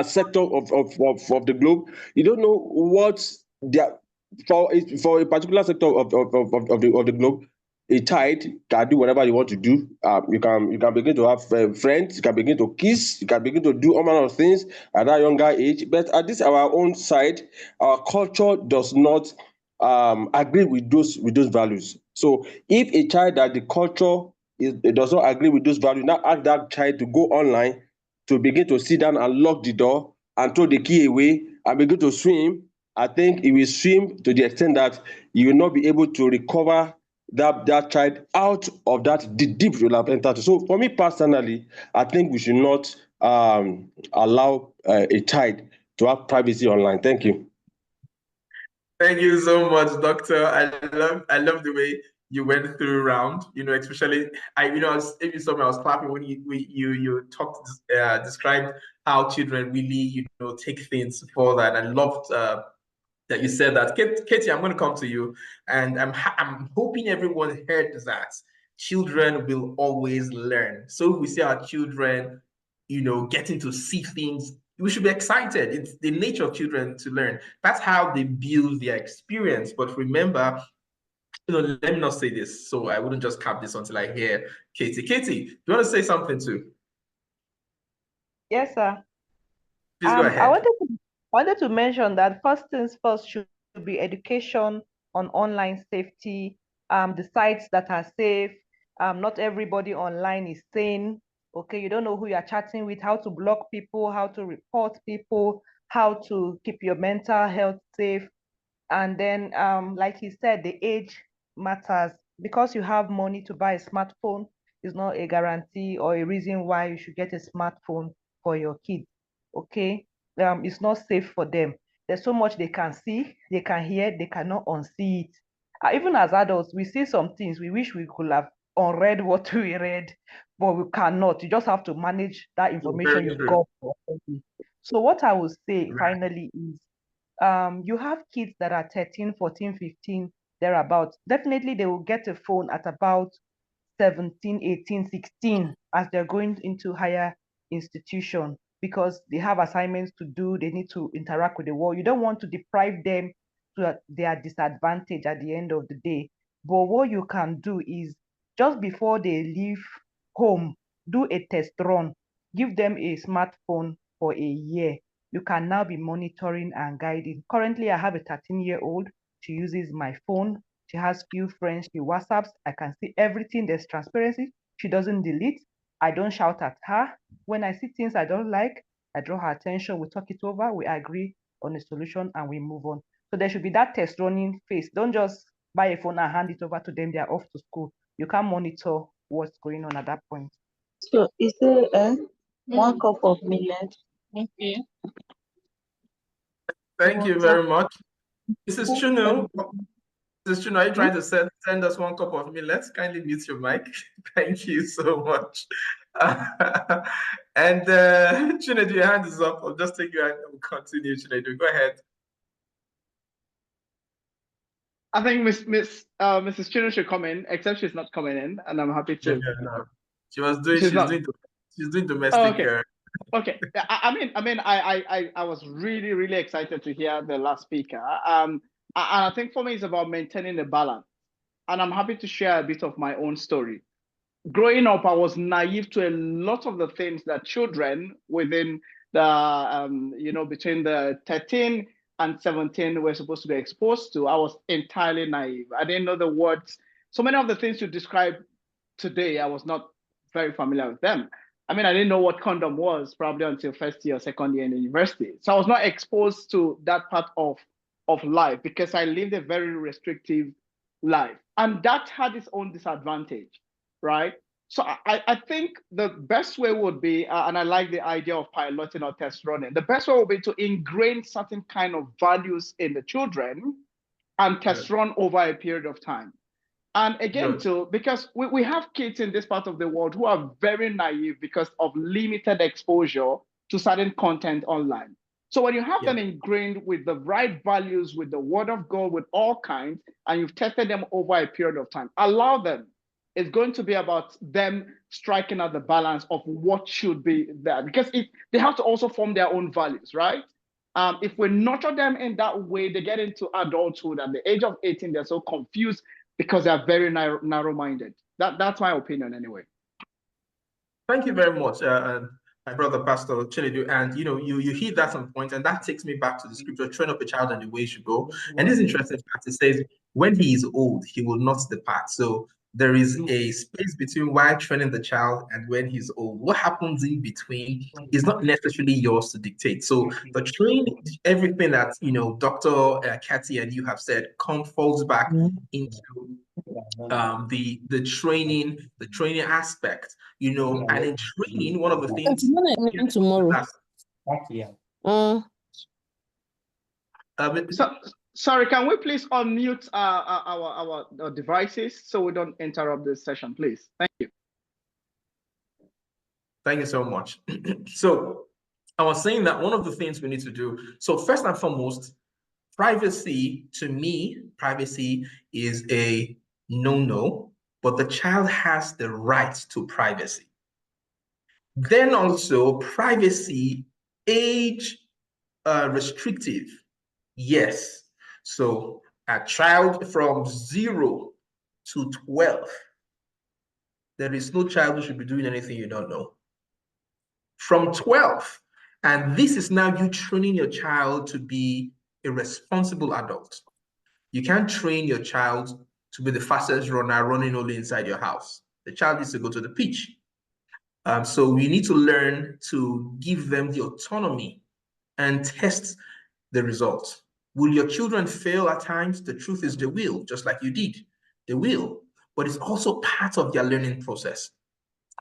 sector of the globe, you don't know what they are for a particular sector of the globe, a child can do whatever you want to do. You can begin to have friends, you can begin to kiss, you can begin to do all manner of things at that younger age. But at this our own side, our culture does not agree with those values. So if a child that the culture it does not agree with those values, now ask that child to go online to begin to sit down and lock the door and throw the key away and begin to swim, I think he will swim to the extent that he will not be able to recover that child out of that deep will have entered. So for me personally, I think we should not allow a child to have privacy online. Thank you. Thank you so much, Doctor. I love the way you went through round. Especially if you saw me, I was clapping when you talked, described how children really take things further, and I loved that you said that. Katie, I'm going to come to you, and I'm hoping everyone heard that children will always learn. So if we see our children, getting to see things, we should be excited. It's the nature of children to learn. That's how they build their experience. But remember, let me not say this, so I wouldn't just cap this until I hear Katie. Katie, do you want to say something too? Yes, sir. Please go I ahead. wanted to mention that first things first should be education on online safety, the sites that are safe. Not everybody online is sane. Okay, you don't know who you are chatting with, how to block people, how to report people, how to keep your mental health safe. And then, like he said, the age matters. Because you have money to buy a smartphone is not a guarantee or a reason why you should get a smartphone for your kids. Okay, it's not safe for them. There's so much they can see, they can hear, they cannot unsee it. Even as adults, we see some things we wish we could have unread what we read, but we cannot. You just have to manage that information Very you've true. got. So what I would say Right. finally is, you have kids that are 13, 14, 15, thereabouts. Definitely they will get a phone at about 17, 18, 16 as they're going into higher institution, because they have assignments to do, they need to interact with the world. You don't want to deprive them so that they are disadvantaged at the end of the day. But what you can do is, just before they leave home, do a test run, give them a smartphone for a year. You can now be monitoring and guiding. Currently, I have a 13-year-old. She uses my phone. She has few friends. She WhatsApps. I can see everything. There's transparency. She doesn't delete. I don't shout at her. When I see things I don't like, I draw her attention. We talk it over. We agree on a solution and we move on. So there should be that test running phase. Don't just buy a phone and hand it over to them. They are off to school. You can monitor what's going on at that point. So is there 1 cup of millet? Okay. Thank you very much. Mrs. Chunu, Mrs. Chunu, are you trying to send us 1 cup of millet? Kindly mute your mic. Thank you so much. And Chinedu, your hand is up. I'll just take your hand and we'll continue. Chinedu, go ahead. I think Mrs. Chunu should come in, except she's not coming in, and I'm happy to. No. She's doing domestic. Oh, okay. Okay. I was really, really excited to hear the last speaker. And I think for me, it's about maintaining the balance. And I'm happy to share a bit of my own story. Growing up, I was naive to a lot of the things that children within the, between the 13 and 17 were supposed to be exposed to. I was entirely naive. I didn't know the words. So many of the things you describe today, I was not very familiar with them. I didn't know what condom was probably until first year or second year in the university. So I was not exposed to that part of life because I lived a very restrictive life. And that had its own disadvantage, right? So I think the best way would be, and I like the idea of piloting or test running, the best way would be to ingrain certain kind of values in the children and test run over a period of time. And again, too, because we have kids in this part of the world who are very naive because of limited exposure to certain content online. So when you have them ingrained with the right values, with the word of God, with all kinds, and you've tested them over a period of time, allow them. It's going to be about them striking out the balance of what should be there, because they have to also form their own values, right? If we nurture them in that way, they get into adulthood. At the age of 18, they're so confused. because they are very narrow-minded. That's my opinion anyway. Thank you very much, my brother Pastor Chinedu. And you hit that some point, and that takes me back to the scripture: train up a child in the way he should go. And this interesting fact, it says, when he is old, he will not depart. So there is a space between while training the child and when he's old. What happens in between is not necessarily yours to dictate. So the training, everything that Dr. Kathy and you have said, falls back into the training aspect, and in training, one of the things tomorrow. Sorry, can we please unmute our devices so we don't interrupt this session, please? Thank you. Thank you so much. So I was saying that one of the things we need to do, so first and foremost, privacy, to me, privacy is a no, but the child has the right to privacy. Then also privacy, age restrictive, yes. So a child from 0 to 12, there is no child who should be doing anything you don't know. From 12, and this is now you training your child to be a responsible adult. You can't train your child to be the fastest runner running only inside your house. The child needs to go to the pitch. So we need to learn to give them the autonomy and test the results. Will your children fail at times? The truth is they will, just like you did. They will, but it's also part of their learning process.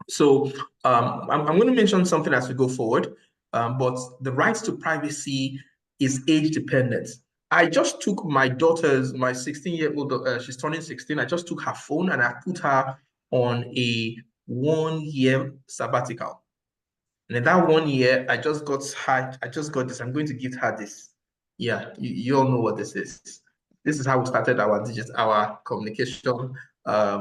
So I'm going to mention something as we go forward, but the right to privacy is age dependent. I just took my 16-year-old, she's turning 16. I just took her phone and I put her on a 1-year sabbatical. And in that 1 year, I just got this. I'm going to give her this. Yeah, you all know what this is. This is how we started our communication. Like,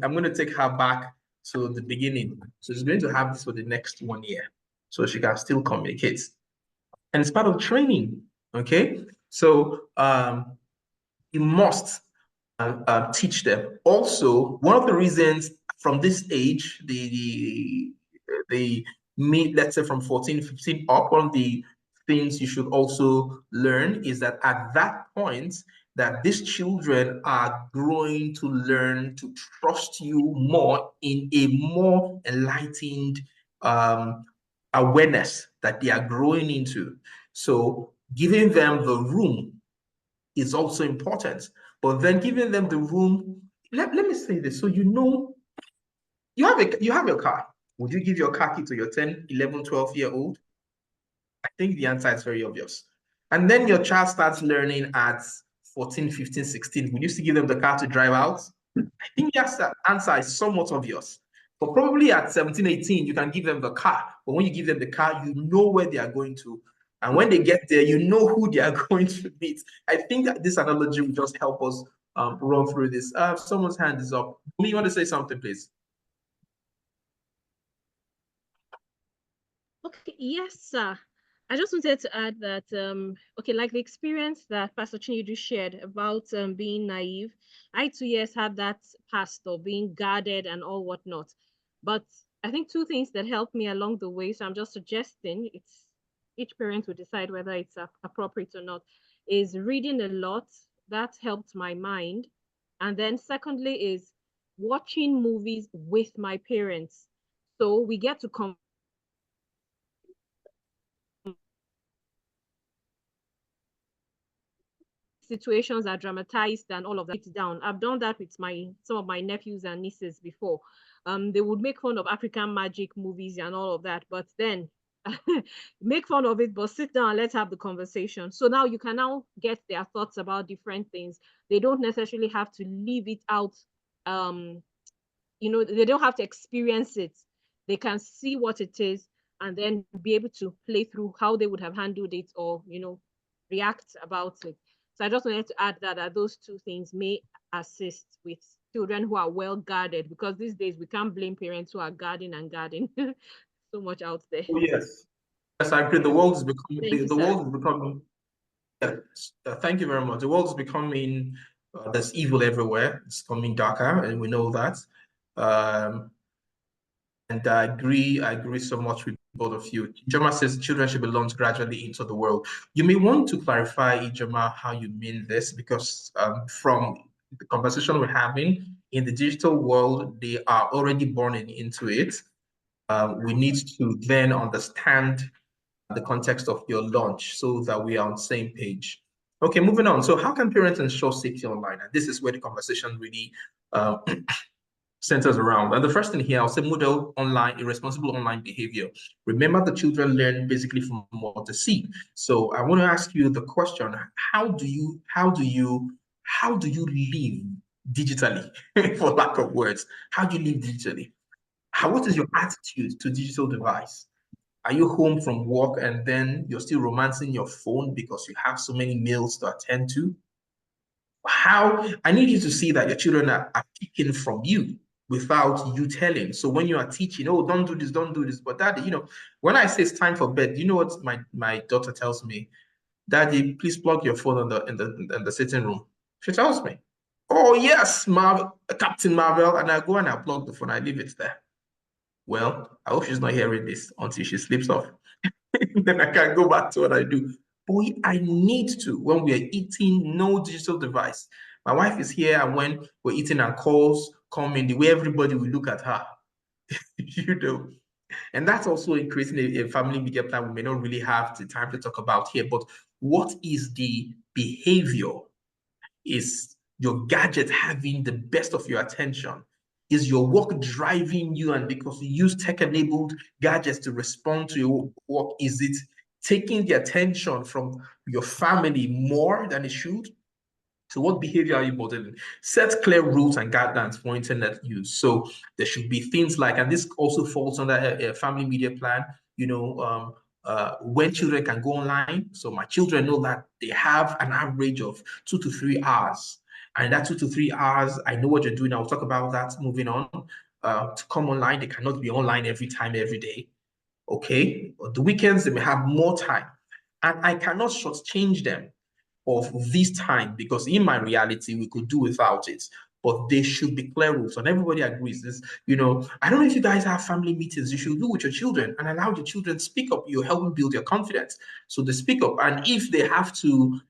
I'm going to take her back to the beginning. So she's going to have this for the next 1 year, so she can still communicate. And it's part of training, okay? So you must teach them. Also, one of the reasons from this age, let's say from 14, 15 up, one of the things you should also learn is that at that point, that these children are growing to learn to trust you more in a more enlightened awareness that they are growing into. So giving them the room is also important, but then giving them the room, let me say this, so you have a car. Would you give your car key to your 10, 11, 12-year-old? I think the answer is very obvious. And then your child starts learning at 14, 15, 16. Would you still give them the car to drive out? I think the answer is somewhat obvious. But probably at 17, 18, you can give them the car. But when you give them the car, you know where they are going to. And when they get there, you know who they are going to meet. I think that this analogy will just help us run through this. Someone's hand is up. You want to say something, please? Okay, yes, sir. I just wanted to add that, okay, like the experience that Pastor Chinedu shared about being naive, I too, yes, had that past of being guarded and all whatnot. But I think two things that helped me along the way, so I'm just suggesting, each parent will decide whether it's appropriate or not, is reading a lot. That helped my mind. And then secondly is watching movies with my parents. So we get to situations are dramatized and all of that down. I've done that with some of my nephews and nieces before. They would make fun of African magic movies and all of that, but then make fun of it, but sit down and let's have the conversation. So now you can now get their thoughts about different things. They don't necessarily have to leave it out. They don't have to experience it. They can see what it is and then be able to play through how they would have handled it or, react about it. So I just wanted to add that those two things may assist with children who are well guarded, because these days we can't blame parents who are guarding so much out there. Oh, yes. Yes, I agree. The world is becoming Yes, thank you very much. The world is becoming, there's evil everywhere. It's becoming darker, and we know that. Um, and I agree so much with both of you. Ijoma says children should be launched gradually into the world. You may want to clarify, Ijoma, how you mean this, because from the conversation we're having, in the digital world, they are already born into it. We need to then understand the context of your launch so that we are on the same page. Okay, moving on. So how can parents ensure safety online? And this is where the conversation really centers around. And the first thing here, I'll say model online, irresponsible online behavior. Remember, the children learn basically from what they see. So I want to ask you the question: how do you live digitally, for lack of words? How do you live digitally? What is your attitude to digital device? Are you home from work and then you're still romancing your phone because you have so many mails to attend to? I need you to see that your children are picking from you without you telling. So when you are teaching, oh, don't do this, don't do this. But daddy, when I say it's time for bed, you know what my daughter tells me? Daddy, please plug your phone in the sitting room. She tells me, oh yes, Captain Marvel, and I go and I plug the phone, I leave it there. Well, I hope she's not hearing this until she sleeps off. Then I can go back to what I do. Boy, I need to, when we are eating, no digital device. My wife is here, and when we're eating and calls come in, the way everybody will look at her, And that's also in creating a family media plan we may not really have the time to talk about here. But what is the behavior? Is your gadget having the best of your attention? Is your work driving you? And because you use tech-enabled gadgets to respond to your work, is it taking the attention from your family more than it should? So what behavior are you modeling? Set clear rules and guidelines for internet use. So there should be things like, and this also falls under a family media plan, when children can go online. So my children know that they have an average of 2 to 3 hours. And that 2 to 3 hours, I know what you're doing. I'll talk about that moving on. To come online, they cannot be online every time, every day. Okay. On the weekends, they may have more time. And I cannot shortchange them of this time, because in my reality, we could do without it. But there should be clear rules, and everybody agrees this. I don't know if you guys have family meetings. You should do with your children and allow your children to speak up. You help them build their confidence, so they speak up. And if they have to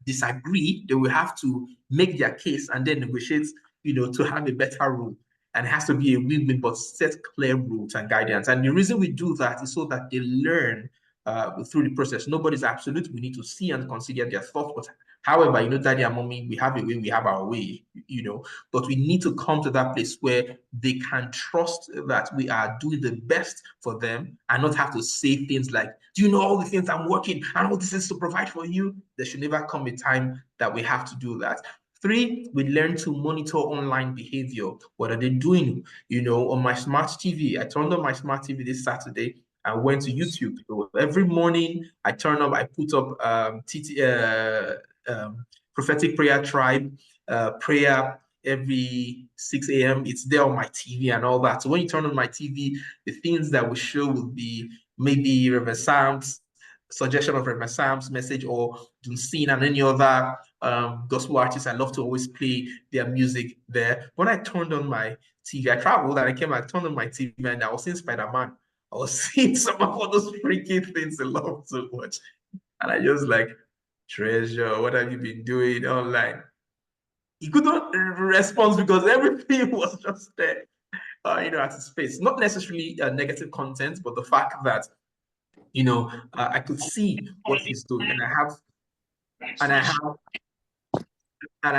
disagree, they will have to make their case and then negotiate. To have a better rule. And it has to be a win-win, but set clear rules and guidance. And the reason we do that is so that they learn through the process. Nobody's absolute. We need to see and consider their thoughts. But however, daddy and mommy, we have a way, we have our way, but we need to come to that place where they can trust that we are doing the best for them and not have to say things like, do you know all the things I'm working and all this is to provide for you? There should never come a time that we have to do that. 3, we learn to monitor online behavior. What are they doing? On my smart TV, I turned on my smart TV this Saturday. I went to YouTube. So every morning I turn up, I put up Prophetic Prayer Tribe prayer every 6 a.m. It's there on my TV and all that. So when you turn on my TV, the things that we show will be maybe Reverend Sam's suggestion of Reverend Sam's message, or Dunseen and any other gospel artists. I love to always play their music there. When I turned on my TV, I traveled and I turned on my TV and I was seeing Spider-Man. I was seeing some of all those freaky things I love so much. And I just like, Treasure, what have you been doing online? He couldn't respond because everything was just there, at his face. Not necessarily negative content, but the fact that, I could see what he's doing, and I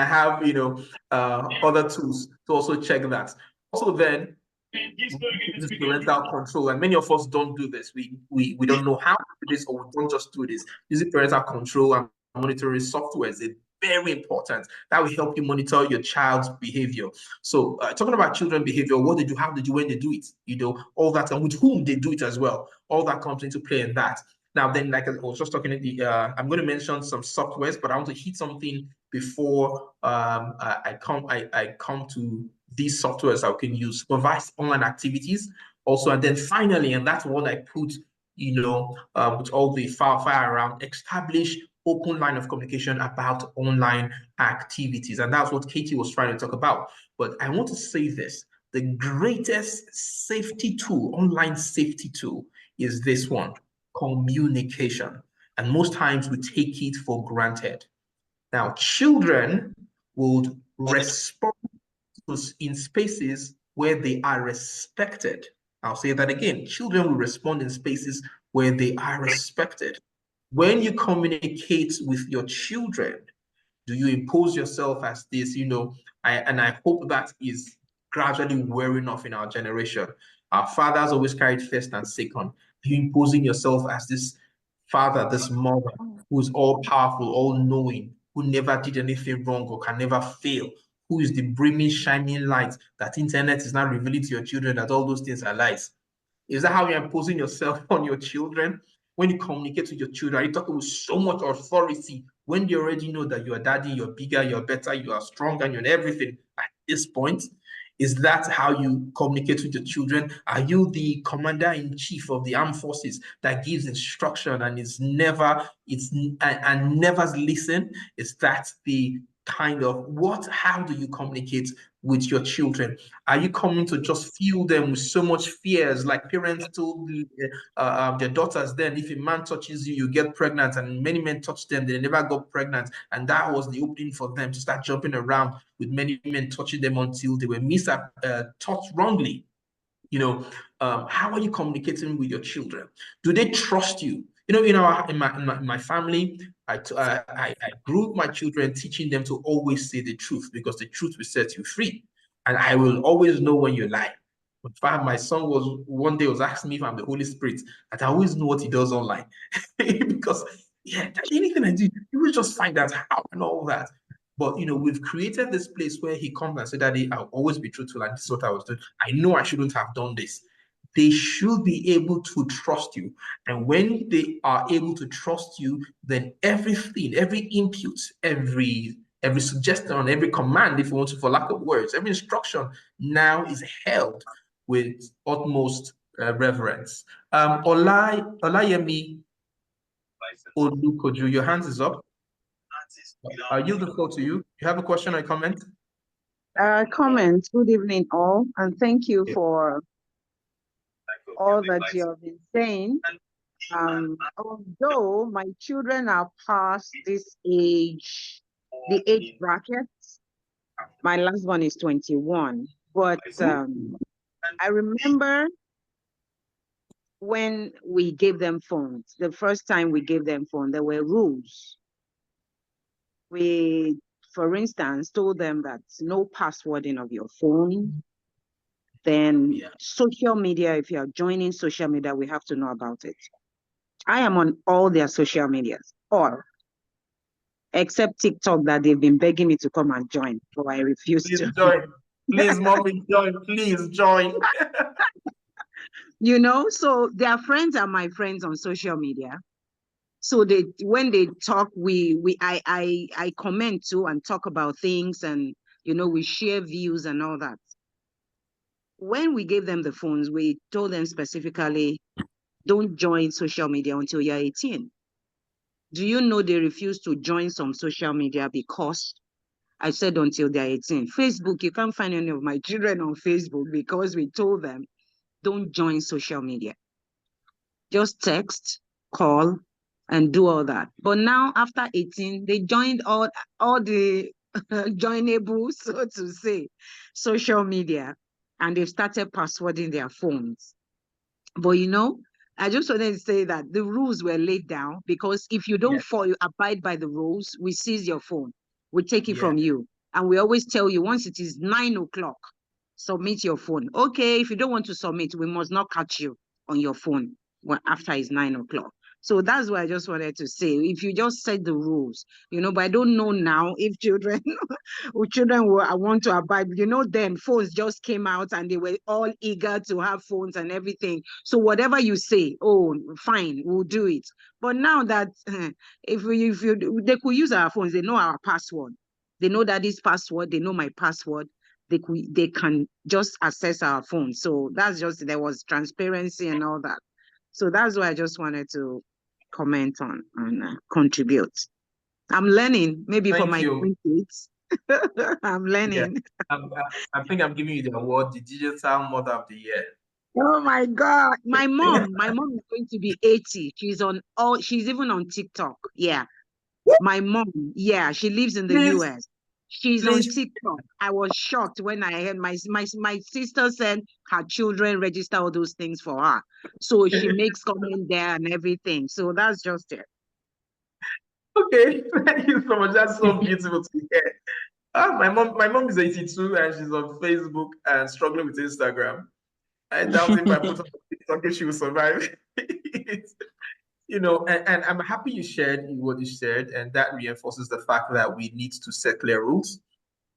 have, other tools to also check that. Also, then this parental control, and many of us don't do this. We don't know how to do this, or we don't just do this. Using parental control and monitoring software is very important. That will help you monitor your child's behavior. So talking about children behavior, what they do, how they do, when they do it, all that, and with whom they do it as well. All that comes into play in that. Now, then, like I was just talking, I'm going to mention some softwares, but I want to hit something before I come to these softwares I can use. Supervise online activities also, and then finally, and that's what I put with all the fire around, establish open line of communication about online activities. And that's what Katie was trying to talk about. But I want to say this, the greatest safety tool, online safety tool, is this one, communication. And most times we take it for granted. Now, children would respond in spaces where they are respected. I'll say that again. Children will respond in spaces where they are respected. When you communicate with your children, do you impose yourself as this? I hope that is gradually wearing off in our generation. Our fathers always carried first and second. You imposing yourself as this father, this mother, who's all powerful, all knowing, who never did anything wrong or can never fail, who is the brimming, shining light that internet is now revealing to your children that all those things are lies. Is that how you're imposing yourself on your children? When you communicate with your children, are you talking with so much authority when they already know that you're daddy, you're bigger, you're better, you are stronger, you're everything at this point? Is that how you communicate with your children? Are you the commander-in-chief of the armed forces that gives instruction and never listen? Is that the kind of how do you communicate with your children? Are you coming to just fuel them with so much fears, like parents told their daughters then, if a man touches you, you get pregnant, and many men touched them, they never got pregnant, and that was the opening for them to start jumping around with many men touching them until they were taught wrongly. How are you communicating with your children? Do they trust you? In my family, I grew up my children teaching them to always say the truth, because the truth will set you free. And I will always know when you lie. In fact, my son one day was asking me if I'm the Holy Spirit, and I always know what he does online. Because anything I do, you will just find out how and all that. But we've created this place where he comes and said, Daddy, I'll always be truthful, and this is what I was doing. I know I shouldn't have done this. They should be able to trust you. And when they are able to trust you, then everything, every input, every suggestion, every command, if you want to, for lack of words, every instruction now is held with utmost reverence. Olayemi Olukoju, your hands is up. I yield the floor to you. You have a question or a comment? Comment. Good evening, all, and thank you for all that you have been saying. Although my children are past this age, the age bracket, my last one is 21, but I remember when we gave them phones, the first time we gave them phone, there were rules. We, for instance, told them that no passwording of your phone. Then social media, if you are joining social media, we have to know about it. I am on all their social medias, all, except TikTok that they've been begging me to come and join, but I refuse to. Join. Please, mommy, join. Please join. So their friends are my friends on social media. So when they talk, I comment too and talk about things, and we share views and all that. When we gave them the phones, we told them specifically, don't join social media until you're 18. Do you know they refused to join some social media because I said until they're 18? Facebook, you can't find any of my children on Facebook because we told them, don't join social media. Just text, call, and do all that. But now, after 18, they joined all the joinable, so to say, social media, and they've started passwording their phones. But I just wanted to say that the rules were laid down, because if you don't abide by the rules, we seize your phone. We take it from you. And we always tell you, once it is 9 o'clock, submit your phone. Okay, if you don't want to submit, we must not catch you on your phone after it's 9 o'clock. So that's what I just wanted to say. If you just set the rules, but I don't know now if children will want to abide. Then phones just came out and they were all eager to have phones and everything. So whatever you say, oh, fine, we'll do it. But now that if they could use our phones, they know our password. They know Daddy's password. They know my password. They can just access our phone. So that's just, there was transparency and all that. So that's why I just wanted to comment on and contribute. I'm learning, maybe for Thank my you. kids. I'm Yeah, learning. I think I'm giving you the award, the Digital Mother of the Year. Oh my God. My mom is going to be 80. She's even on TikTok. Yeah. My mom, yeah, she lives in the Please, US. She's on please. TikTok. I was shocked when I heard my sister said her children register all those things for her. So she makes comment there and everything. So that's just it. Okay, thank you so much. That's so beautiful to hear. My mom is 82 and she's on Facebook and struggling with Instagram. I doubt if I put her on TikTok if she will survive. You know, and I'm happy you shared what you shared, and that reinforces the fact that we need to set clear rules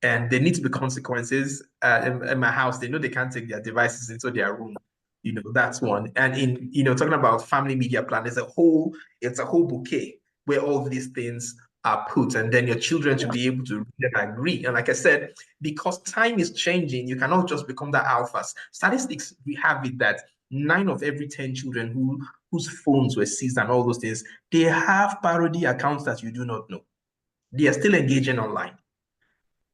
and there need to be consequences. In my house, they know they can't take their devices into their room. You know, that's one. And in, you know, talking about family media plan, it's a whole bouquet where all these things are put, and then your children should be able to read and agree. And like I said, because time is changing, you cannot just become that alphas. Statistics, we have it that 9 of every 10 children whose phones were seized and all those things, they have parody accounts that you do not know. They are still engaging online.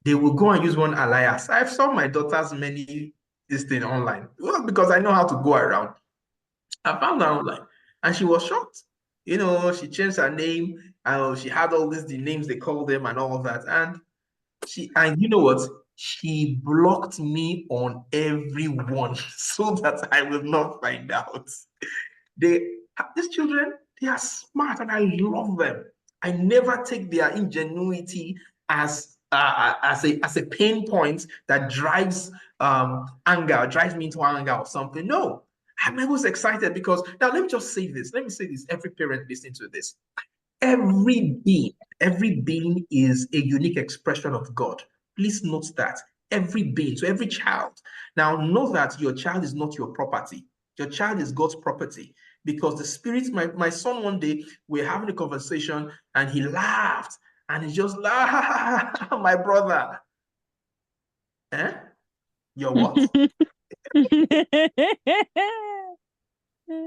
They will go and use one alias. I've saw my daughter's many this thing online. Well, because I know how to go around. I found her online and she was shocked. You know, she changed her name and she had all the names they call them and all that. And you know what? She blocked me on everyone so that I will not find out. These children, they are smart and I love them. I never take their ingenuity as a pain point that drives drives me into anger or something. No, I'm always excited because now let me just say this. Let me say this. Every parent listening to this. Every being is a unique expression of God. Please note that. Every being, so every child. Now, know that your child is not your property. Your child is God's property. Because the spirit, my son one day, we're having a conversation and he laughed. And he just laughed, my brother. Eh? Your what?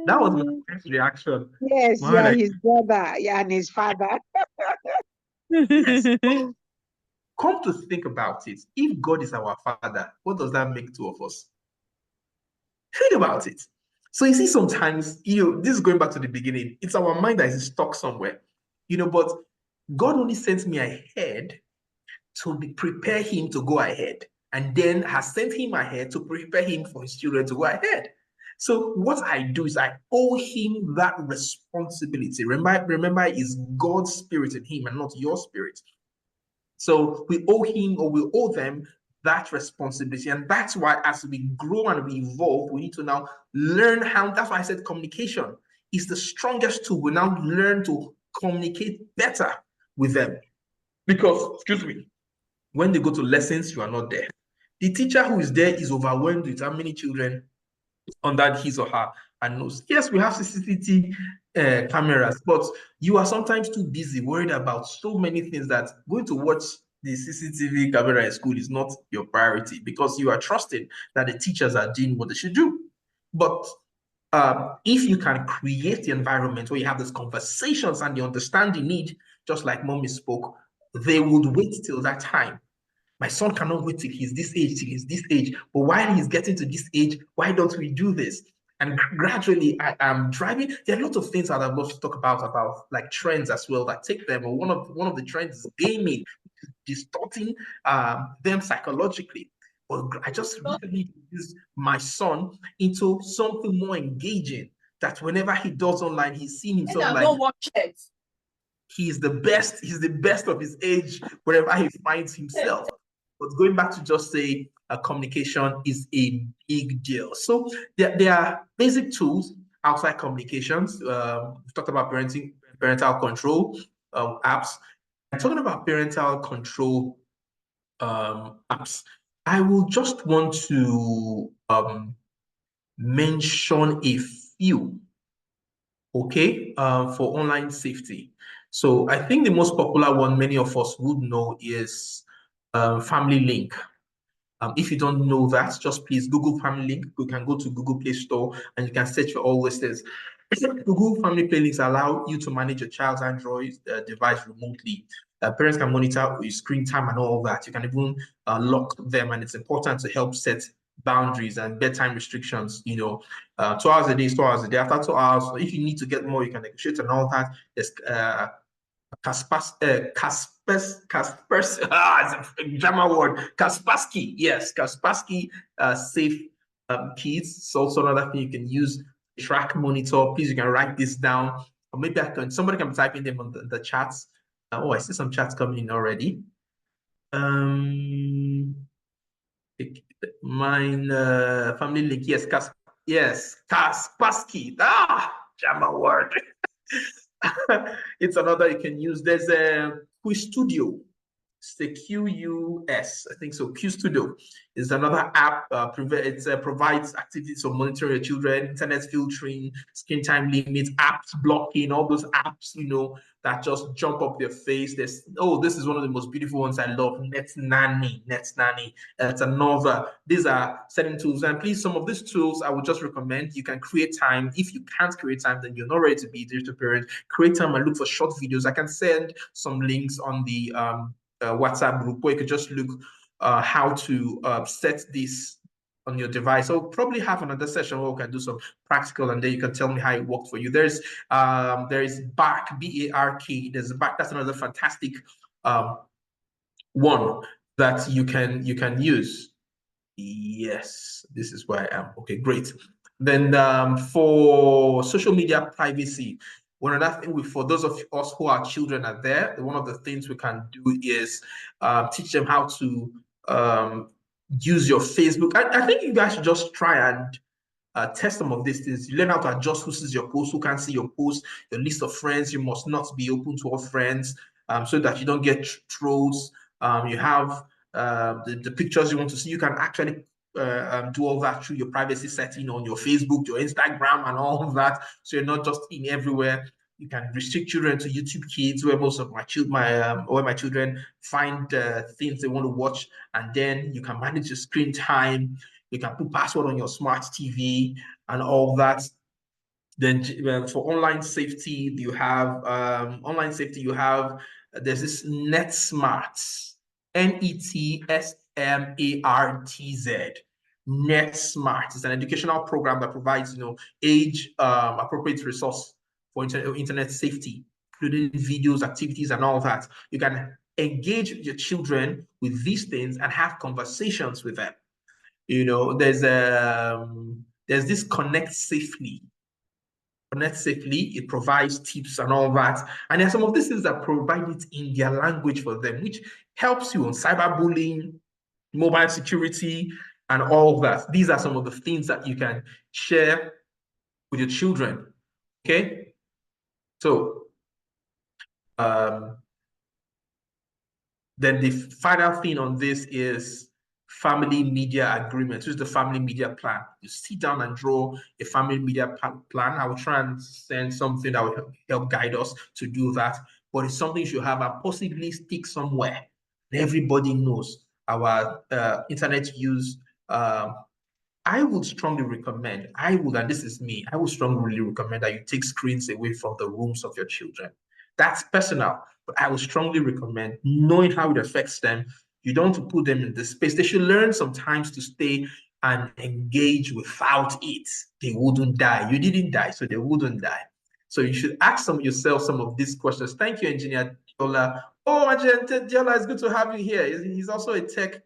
That was my first reaction. Yes, My yeah, like, his brother, yeah, and his father. yes. Come to think about it, if God is our father, what does that make two of us? Think about it. So you see, sometimes, this is going back to the beginning. It's our mind that is stuck somewhere, but God only sent me ahead to prepare him to go ahead, and then has sent him ahead to prepare him for his children to go ahead. So what I do is I owe him that responsibility. Remember, it's God's spirit in him and not your spirit. So we owe him, or we owe them, that responsibility. And that's why as we grow and we evolve, we need to now learn how. That's why I said communication is the strongest tool. We now learn to communicate better with them. Because, excuse me, when they go to lessons, you are not there. The teacher who is there is overwhelmed with how many children under his or her nose. Yes, we have CCTV cameras, but you are sometimes too busy, worried about so many things that going to watch the CCTV camera in school is not your priority because you are trusting that the teachers are doing what they should do. But if you can create the environment where you have these conversations and the understanding need, just like mommy spoke, they would wait till that time. My son cannot wait till he's this age, but while he's getting to this age, why don't we do this? And gradually, I am driving. There are a lot of things that I'd love to talk about like trends as well that take them. One of the trends is gaming, distorting them psychologically. But I just really use my son into something more engaging. That whenever he does online, he's seeing himself like he's the best. He's the best of his age wherever he finds himself. But going back to just say communication is a big deal. So there are basic tools outside communications. We've talked about parental control apps. I'm talking about parental control apps. I will just want to mention a few, okay, for online safety. So I think the most popular one many of us would know is Family Link. If you don't know that, just please Google Family Link. You can go to Google Play Store and you can search for all these things. Google Family Play Links allow you to manage your child's Android device remotely. Parents can monitor your screen time and all that. You can even lock them, and it's important to help set boundaries and bedtime restrictions. 2 hours a day is 2 hours a day. After 2 hours, if you need to get more, you can negotiate and all that. There's it's a German word. Kaspersky, yes, Kaspersky safe keys. It's also another thing you can use. Track monitor. Please, you can write this down, or maybe somebody can be typing them on the chats. Oh, I see some chats coming in already. Mine family link. Yes, Kaspersky. German word. It's another you can use. There's a Quiz Studio. It's the QUS, I think so. Q Studio is another app. It provides activities for monitoring your children, internet filtering, screen time limits, apps blocking, all those apps, that just jump up their face. This is one of the most beautiful ones I love. Net Nanny. It's another. These are setting tools. And please, some of these tools I would just recommend. You can create time. If you can't create time, then you're not ready to be a digital parent. Create time and look for short videos. I can send some links on the WhatsApp group where you could just look how to set this on your device. So probably have another session where we can do some practical, and then you can tell me how it worked for you. There is Bark, B-A-R-K. There's Bark. That's another fantastic one that you can use. Yes, this is where I am. Okay, great. Then for social media privacy, one other thing for those of us who are children are there, one of the things we can do is teach them how to use your Facebook. I think you guys should just try and test some of these things. You learn how to adjust who sees your post, who can see your post, your list of friends. You must not be open to all friends so that you don't get trolls. You have the pictures you want to see. You can actually do all that through your privacy setting on your Facebook, your Instagram, and all of that. So you're not just in everywhere. You can restrict children to YouTube Kids, where most of my children find things they want to watch, and then you can manage your screen time. You can put password on your smart TV and all that. Then for online safety, you have there's this NetSmarts, NETSMARTZ. NetSmart is an educational program that provides age appropriate resource for internet safety, including videos, activities, and all that. You can engage your children with these things and have conversations with them. There's this Connect Safely. It provides tips and all that. And there are some of these things that provide it in their language for them, which helps you on cyberbullying, mobile security, and all that. These are some of the things that you can share with your children. Okay? So, then the final thing on this is family media agreement, which is the family media plan. You sit down and draw a family media plan. I will try and send something that will help guide us to do that. But it's something you should have and possibly stick somewhere. Everybody knows our internet use. I would strongly recommend, and this is me, I would strongly recommend that you take screens away from the rooms of your children. That's personal, but I would strongly recommend, knowing how it affects them, you don't want to put them in this space. They should learn sometimes to stay and engage without it. They wouldn't die. You didn't die, so they wouldn't die. So you should ask yourself some of these questions. Thank you, Engineer Diola. Oh, Engineer Diola, it's good to have you here. He's also a tech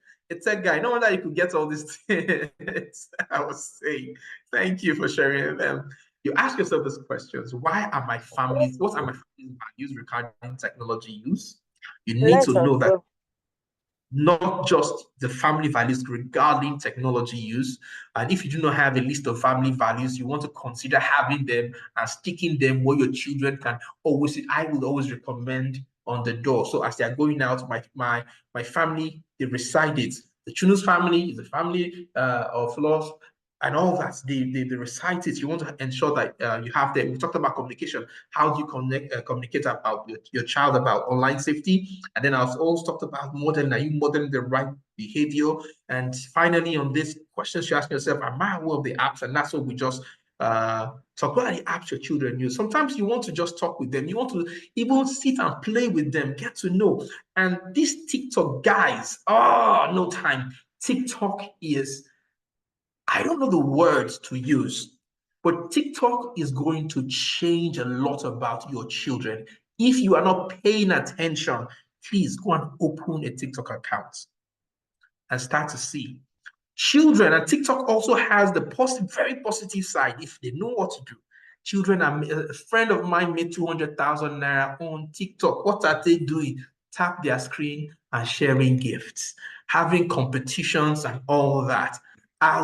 guy. No wonder you could get all these things. I was saying, thank you for sharing them. You ask yourself these questions. What are my family's values regarding technology use? You need to know that not just the family values regarding technology use. And if you do not have a list of family values, you want to consider having them and sticking them where your children can always, I would always recommend on the door. So as they are going out, my family, they recite it. The Chunu's family is a family of love and all that. They recite it. You want to ensure that you have them. We talked about communication. How do you communicate about your child about online safety? And then I've also talked about modeling. Are you modeling the right behavior? And finally, on this question, you ask yourself, am I aware of the apps? And that's what we just talk about, the apps your children use. Sometimes you want to just talk with them. You want to even sit and play with them, get to know. And these TikTok guys, oh, no time. TikTok is, I don't know the words to use, but TikTok is going to change a lot about your children. If you are not paying attention, please go and open a TikTok account and start to see. Children, and TikTok also has the very positive side if they know what to do. Children, a friend of mine made 200,000 naira on TikTok. What are they doing? Tap their screen and sharing gifts, having competitions and all that.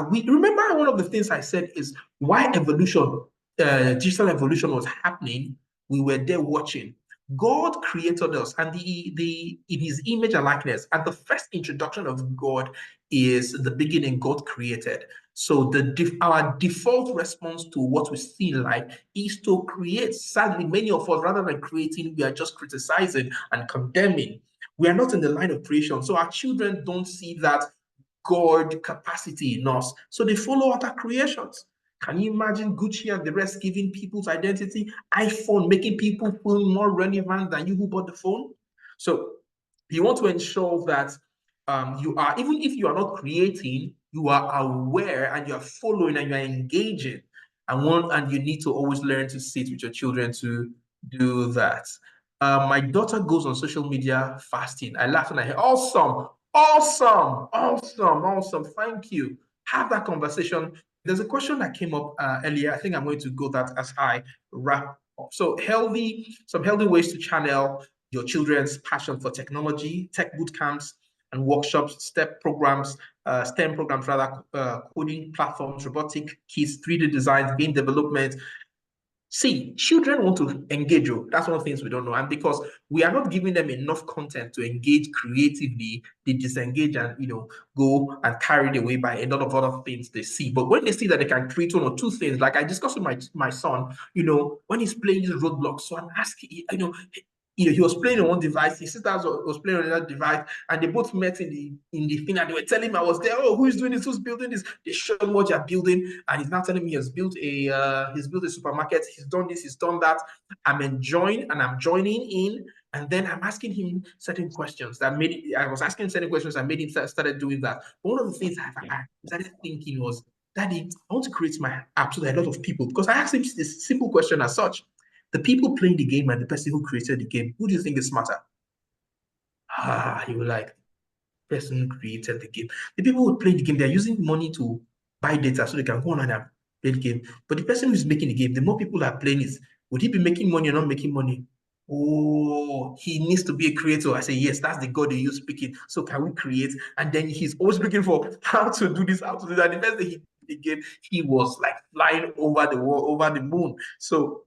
We remember one of the things I said is why digital evolution was happening. We were there watching. God created us, and in His image and likeness. And the first introduction of God is the beginning. God created. So our default response to what we see in life is to create. Sadly, many of us, rather than creating, we are just criticizing and condemning. We are not in the line of creation, so our children don't see that God capacity in us. So they follow other creations. Can you imagine Gucci and the rest giving people's identity? iPhone making people feel more relevant than you who bought the phone? So you want to ensure that you are, even if you are not creating, you are aware and you are following and you are engaging. And you need to always learn to sit with your children to do that. My daughter goes on social media fasting. I laugh and I hear, awesome, awesome, awesome, awesome. Thank you. Have that conversation. There's a question that came up earlier. I think I'm going to go that as I wrap up. So some healthy ways to channel your children's passion for technology, tech boot camps and workshops, STEM programs, coding platforms, robotic kits, 3D design, game development. See, children want to engage you. That's one of the things we don't know. And because we are not giving them enough content to engage creatively, they disengage and go and carried away by a lot of other things they see. But when they see that they can create one or two things, like I discussed with my son, when he's playing his Roadblocks, so I'm asking, he was playing on one device, his sister was playing on another device, and they both met in the thing, and they were telling me I was there. Oh, who's doing this? Who's building this? They showed me what you're building, and he's now telling me he's built a supermarket. He's done this. He's done that. I'm enjoying, and I'm joining in, and then I'm asking him certain questions I was asking certain questions that made him started doing that. But one of the things I started thinking was, Daddy, I want to create my app so that a lot of people, because I asked him this simple question as such. The people playing the game and the person who created the game, who do you think is smarter? He was like, the person who created the game. The people who play the game, they're using money to buy data so they can go on and play the game. But the person who's making the game, the more people are playing it, would he be making money or not making money? Oh, he needs to be a creator. I say, yes, that's the God you speaking. So can we create? And then he's always looking for how to do this, how to do that. The first day he did the game, he was like flying over the world, over the moon. So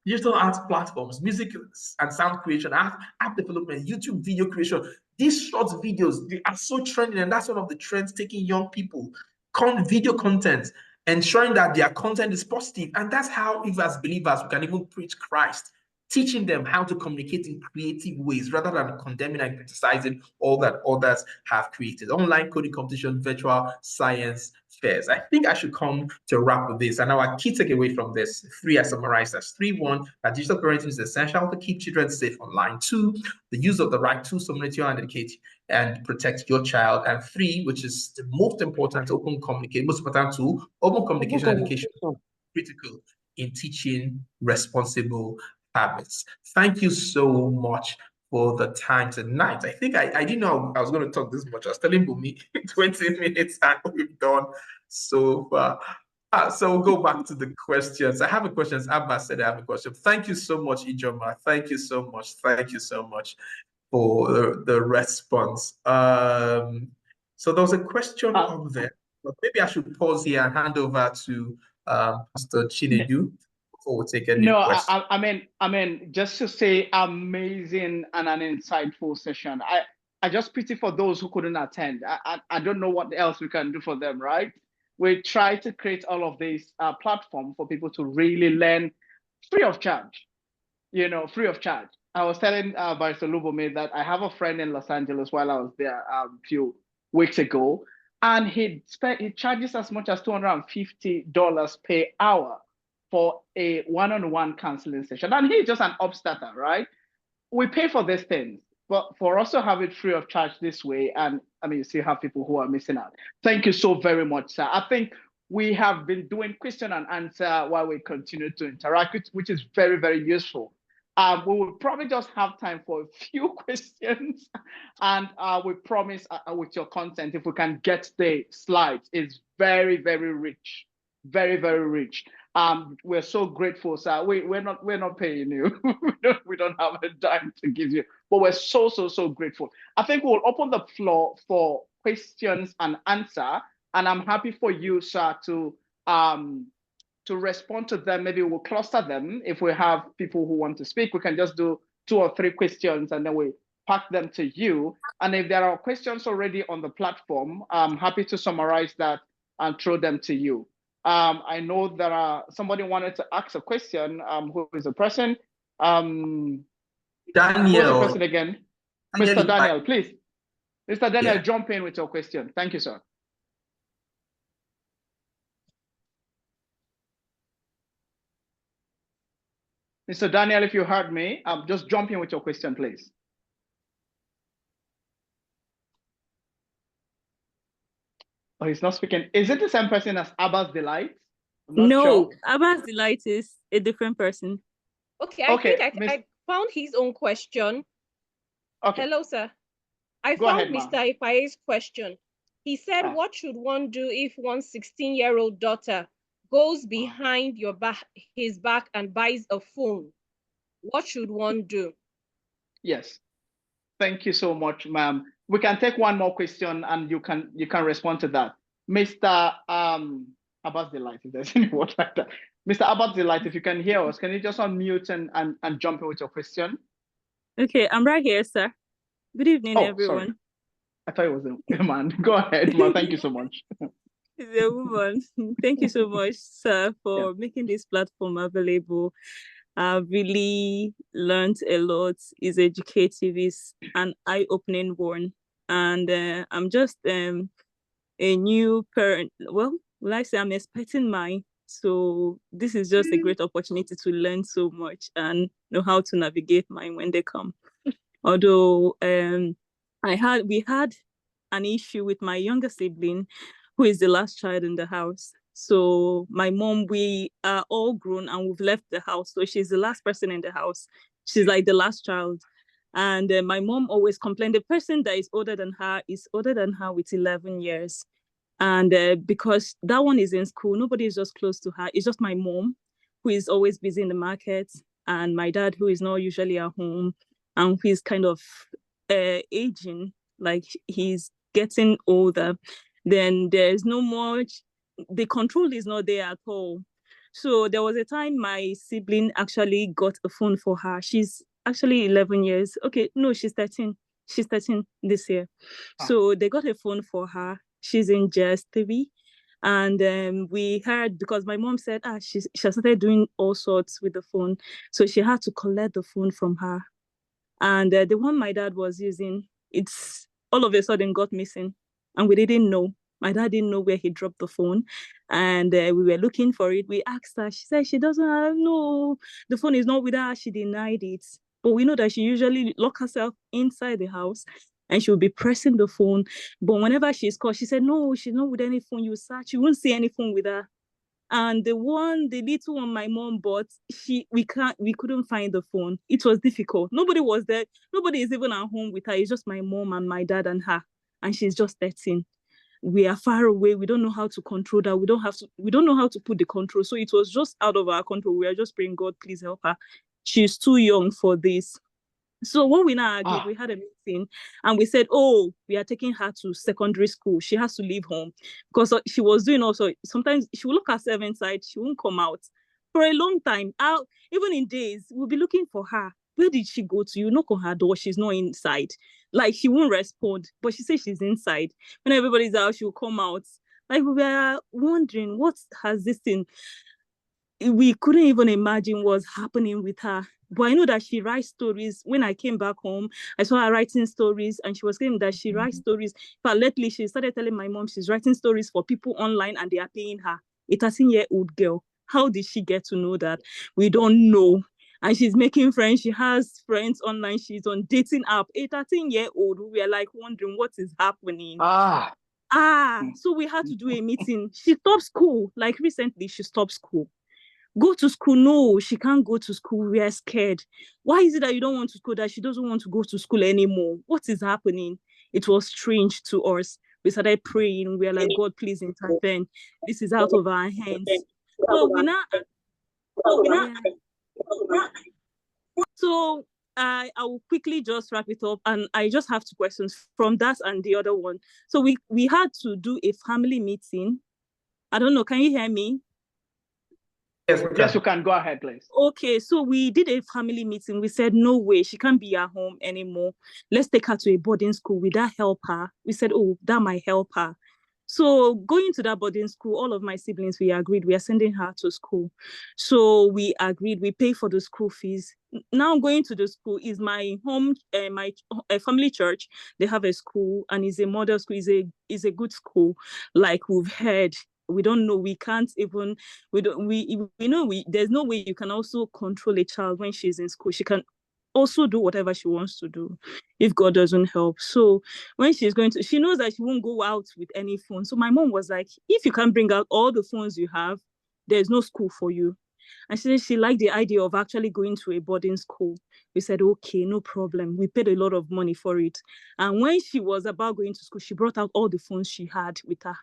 digital art platforms, music and sound creation, app development, YouTube video creation. These short videos, they are so trending, and that's one of the trends taking young people. Video content, ensuring that their content is positive. And that's how, if as believers, we can even preach Christ, teaching them how to communicate in creative ways rather than condemning and criticizing all that others have created. Online coding competition, virtual science fairs. I think I should come to wrap with this. And our key takeaway from this, 3 are summarized as 3. 1, that digital parenting is essential to keep children safe online. 2, the use of the right tools to monitor and educate and protect your child. And 3, which is the most important, most important tool, open communication and education, critical in teaching responsible habits. Thank you so much for the time tonight. I think I didn't know I was going to talk this much. I was telling Bumi 20 minutes and we've done so far. So we'll go back to the questions. I have a question. As Abba said, I have a question. Thank you so much, Ijoma. Thank you so much. Thank you so much for the response. So there was a question over there, but maybe I should pause here and hand over to Pastor Chinedu before we take any questions. I mean, just to say, amazing and an insightful session. I just pity for those who couldn't attend. I don't know what else we can do for them, right? we try to create all of these platform for people to really learn free of charge, free of charge. I was telling Barrister Lubomir that I have a friend in Los Angeles while I was there a few weeks ago, and he charges as much as $250 per hour for a one-on-one counseling session. And he's just an upstarter, right? We pay for these things, but for us to have it free of charge this way, and I mean, you still have people who are missing out. Thank you so very much, sir. I think we have been doing question and answer while we continue to interact, which is very, very useful. We will probably just have time for a few questions, and we promise with your content, if we can get the slides, it's very, very rich, very, very rich. We're so grateful, sir. We're not paying you. we don't have a dime to give you, but we're so grateful. I think we'll open the floor for questions and answer, and I'm happy for you, sir, to respond to them. Maybe we'll cluster them. If we have people who want to speak, we can just do 2 or 3 questions and then we pack them to you. And if there are questions already on the platform, I'm happy to summarize that and throw them to you. I know there somebody wanted to ask a question. Who is the person? Daniel. Who's the person again? Mr. Daniel, please. Mr. Daniel, jump in with your question. Thank you, sir. Mr. Daniel, if you heard me, just jump in with your question, please. Oh, he's not speaking. Is it the same person as Abbas Delight? No, sure. Abbas Delight is a different person. Okay, I think I found his own question. Okay. Hello, sir. I Go found ahead, Mr. Ipae's question. He said, what should one do if one's 16-year-old daughter goes behind his back and buys a phone? What should one do? Yes. Thank you so much, ma'am. We can take one more question and you can respond to that. Mr. Abbas Delight, if there's any word like that. Mr. Abbas Delight, if you can hear us, can you just unmute and jump in with your question? Okay, I'm right here, sir. Good evening, everyone. Sorry. I thought it was a man. Go ahead, ma. Thank you so much. It's a woman. Thank you so much, sir, for making this platform available. I've really learned a lot. It's educative. It's an eye-opening one. And I'm just a new parent. Well, will I say I'm expecting mine. So this is just a great opportunity to learn so much and know how to navigate mine when they come. Although we had an issue with my younger sibling, who is the last child in the house. So my mom, we are all grown and we've left the house. So she's the last person in the house. She's like the last child. And my mom always complained, the person that is older than her is older than her with 11 years. And because that one is in school, nobody is just close to her. It's just my mom, who is always busy in the market, and my dad, who is not usually at home, and who is kind of aging, like he's getting older. Then there's no much, the control is not there at all. So there was a time my sibling actually got a phone for her. She's actually 11 years. Okay, no, she's 13. She's 13 this year. So they got a phone for her. She's in JS3. And we heard, because my mom said, she started doing all sorts with the phone. So she had to collect the phone from her. And the one my dad was using, it's all of a sudden got missing. And we didn't know. My dad didn't know where he dropped the phone. And we were looking for it. We asked her. She said she doesn't know. The phone is not with her. She denied it. But we know that she usually locks herself inside the house and she will be pressing the phone. But whenever she's called, she said, no, she's not with any phone. You search, you won't see any phone with her. And the little one my mom bought, we couldn't find the phone. It was difficult. Nobody was there. Nobody is even at home with her. It's just my mom and my dad and her. And she's just 13. We are far away. We don't know how to control that. We don't know how to put the control. So it was just out of our control. We are just praying, God, please help her. She's too young for this. So when we now agreed, we had a meeting and we said, we are taking her to secondary school. She has to leave home because she was doing also, sometimes she will look herself inside, she won't come out. For a long time, even in days, we'll be looking for her. Where did she go to? You knock on her door, she's not inside. Like she won't respond, but she says she's inside. When everybody's out, she'll come out. Like, we were wondering, what has this thing? We couldn't even imagine what's happening with her. But I know that she writes stories. When I came back home, I saw her writing stories, and she was saying that she writes stories. But lately, she started telling my mom she's writing stories for people online, and they are paying her. A 13-year-old girl. How did she get to know that? We don't know. And she's making friends. She has friends online. She's on dating app. A 13-year-old. We are like wondering what is happening. So we had to do a meeting. She stopped school. Like recently, she stopped school. Go to school. No, she can't go to school. We are scared. Why is it that you don't want to go? That she doesn't want to go to school anymore? What is happening? It was strange to us. We started praying. We are like, God, please intervene. This is out of our hands. So we now. So I will quickly just wrap it up, and I just have 2 questions from that and the other one. So we had to do a family meeting. I don't know. Can you hear me? Yes, you can. Go ahead, please. Okay, so we did a family meeting. We said, no way, she can't be at home anymore. Let's take her to a boarding school. Will that help her? We said, oh, that might help her. So going to that boarding school, all of my siblings, we agreed we are sending her to school. So we agreed, we pay for the school fees. Now going to the school is my home, my family church. They have a school, and it's a model school. Is a good school, like we've heard. We don't know. We can't even. We don't. We know. There's no way you can also control a child when she's in school. She can also do whatever she wants to do if God doesn't help. So when she's going to, she knows that she won't go out with any phone. So my mom was like, if you can't bring out all the phones you have, there's no school for you. And she said she liked the idea of actually going to a boarding school. We said, okay, no problem. We paid a lot of money for it. And when she was about going to school, she brought out all the phones she had with her.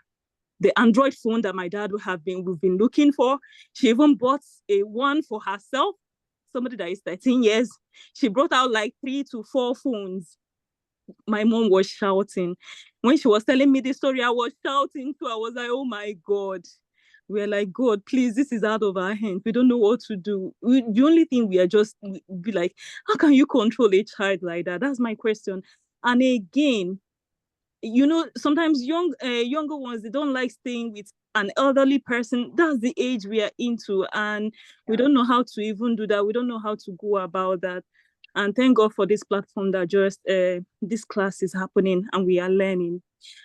The Android phone that my dad we've been looking for. She even bought a one for herself. Somebody that is 13 years. She brought out like 3 to 4 phones. My mom was shouting. When she was telling me the story, I was shouting too. I was like, oh my God. We're like, God, please, this is out of our hands. We don't know what to do. The only thing we be like, how can you control a child like that? That's my question. And again, sometimes younger ones, they don't like staying with an elderly person. That's the age we are into, and we don't know how to even do that. We don't know how to go about that. And thank God for this platform that just this class is happening and we are learning.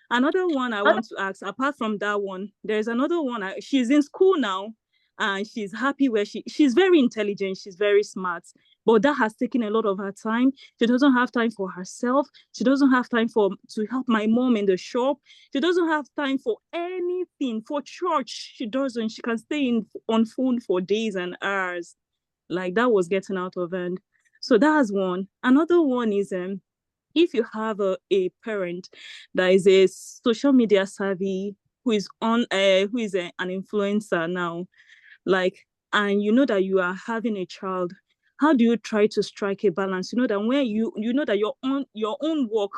Another one I want to ask, apart from that one, there's another one. She's in school now, and she's happy where she's very intelligent, she's very smart, but that has taken a lot of her time. She doesn't have time for herself. She doesn't have time to help my mom in the shop. She doesn't have time for anything. For church, she doesn't. She can stay on phone for days and hours. Like, that was getting out of hand. So that's one. Another one is if you have a parent that is a social media savvy, who is an influencer now, like, and you know that you are having a child, how do you try to strike a balance? You know that when you know that your own work,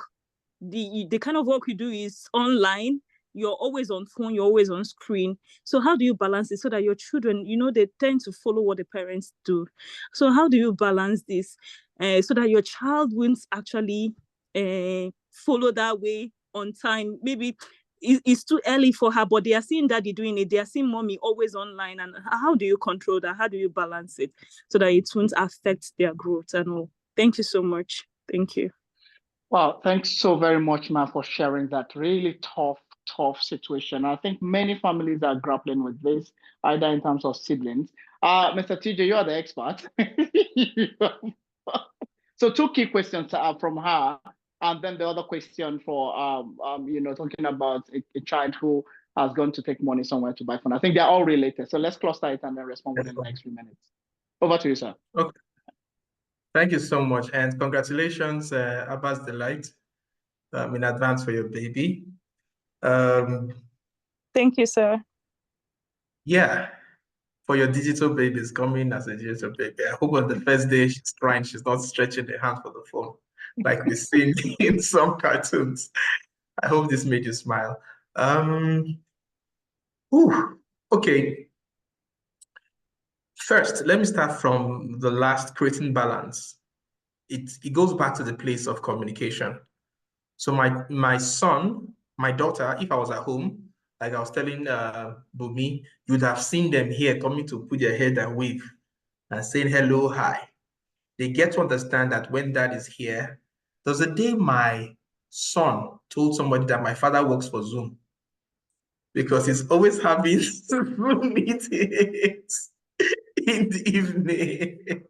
the kind of work you do is online, you're always on phone, you're always on screen. So how do you balance it so that your children, they tend to follow what the parents do? So how do you balance this so that your child won't actually follow that way on time? Maybe it's too early for her, but they are seeing daddy doing it. They are seeing mommy always online. And how do you control that? How do you balance it so that it won't affect their growth and all? Thank you so much. Thank you. Wow, thanks so very much, ma, for sharing that really tough situation. I think many families are grappling with this, either in terms of siblings. Mr. TJ, you are the expert. So 2 key questions from her, and then the other question for talking about a child who has gone to take money somewhere to buy phone. I think they're all related. So let's cluster it and then respond within the next few minutes. Over to you, sir. Okay. Thank you so much, and congratulations, Abbas Delight, in advance for your baby. Thank you, sir. Yeah, for your digital babies coming as a digital baby. I hope on the first day she's crying, she's not stretching the hand for the phone like we've seen in some cartoons. I hope this made you smile. Okay. First, let me start from the last, creating balance. It goes back to the place of communication. So my son, my daughter, if I was at home, like I was telling Bumi, you would have seen them here coming to put their head and wave and saying hello, hi. They get to understand that when dad is here, there's a day my son told somebody that my father works for Zoom because he's always having Zoom meetings in the evening.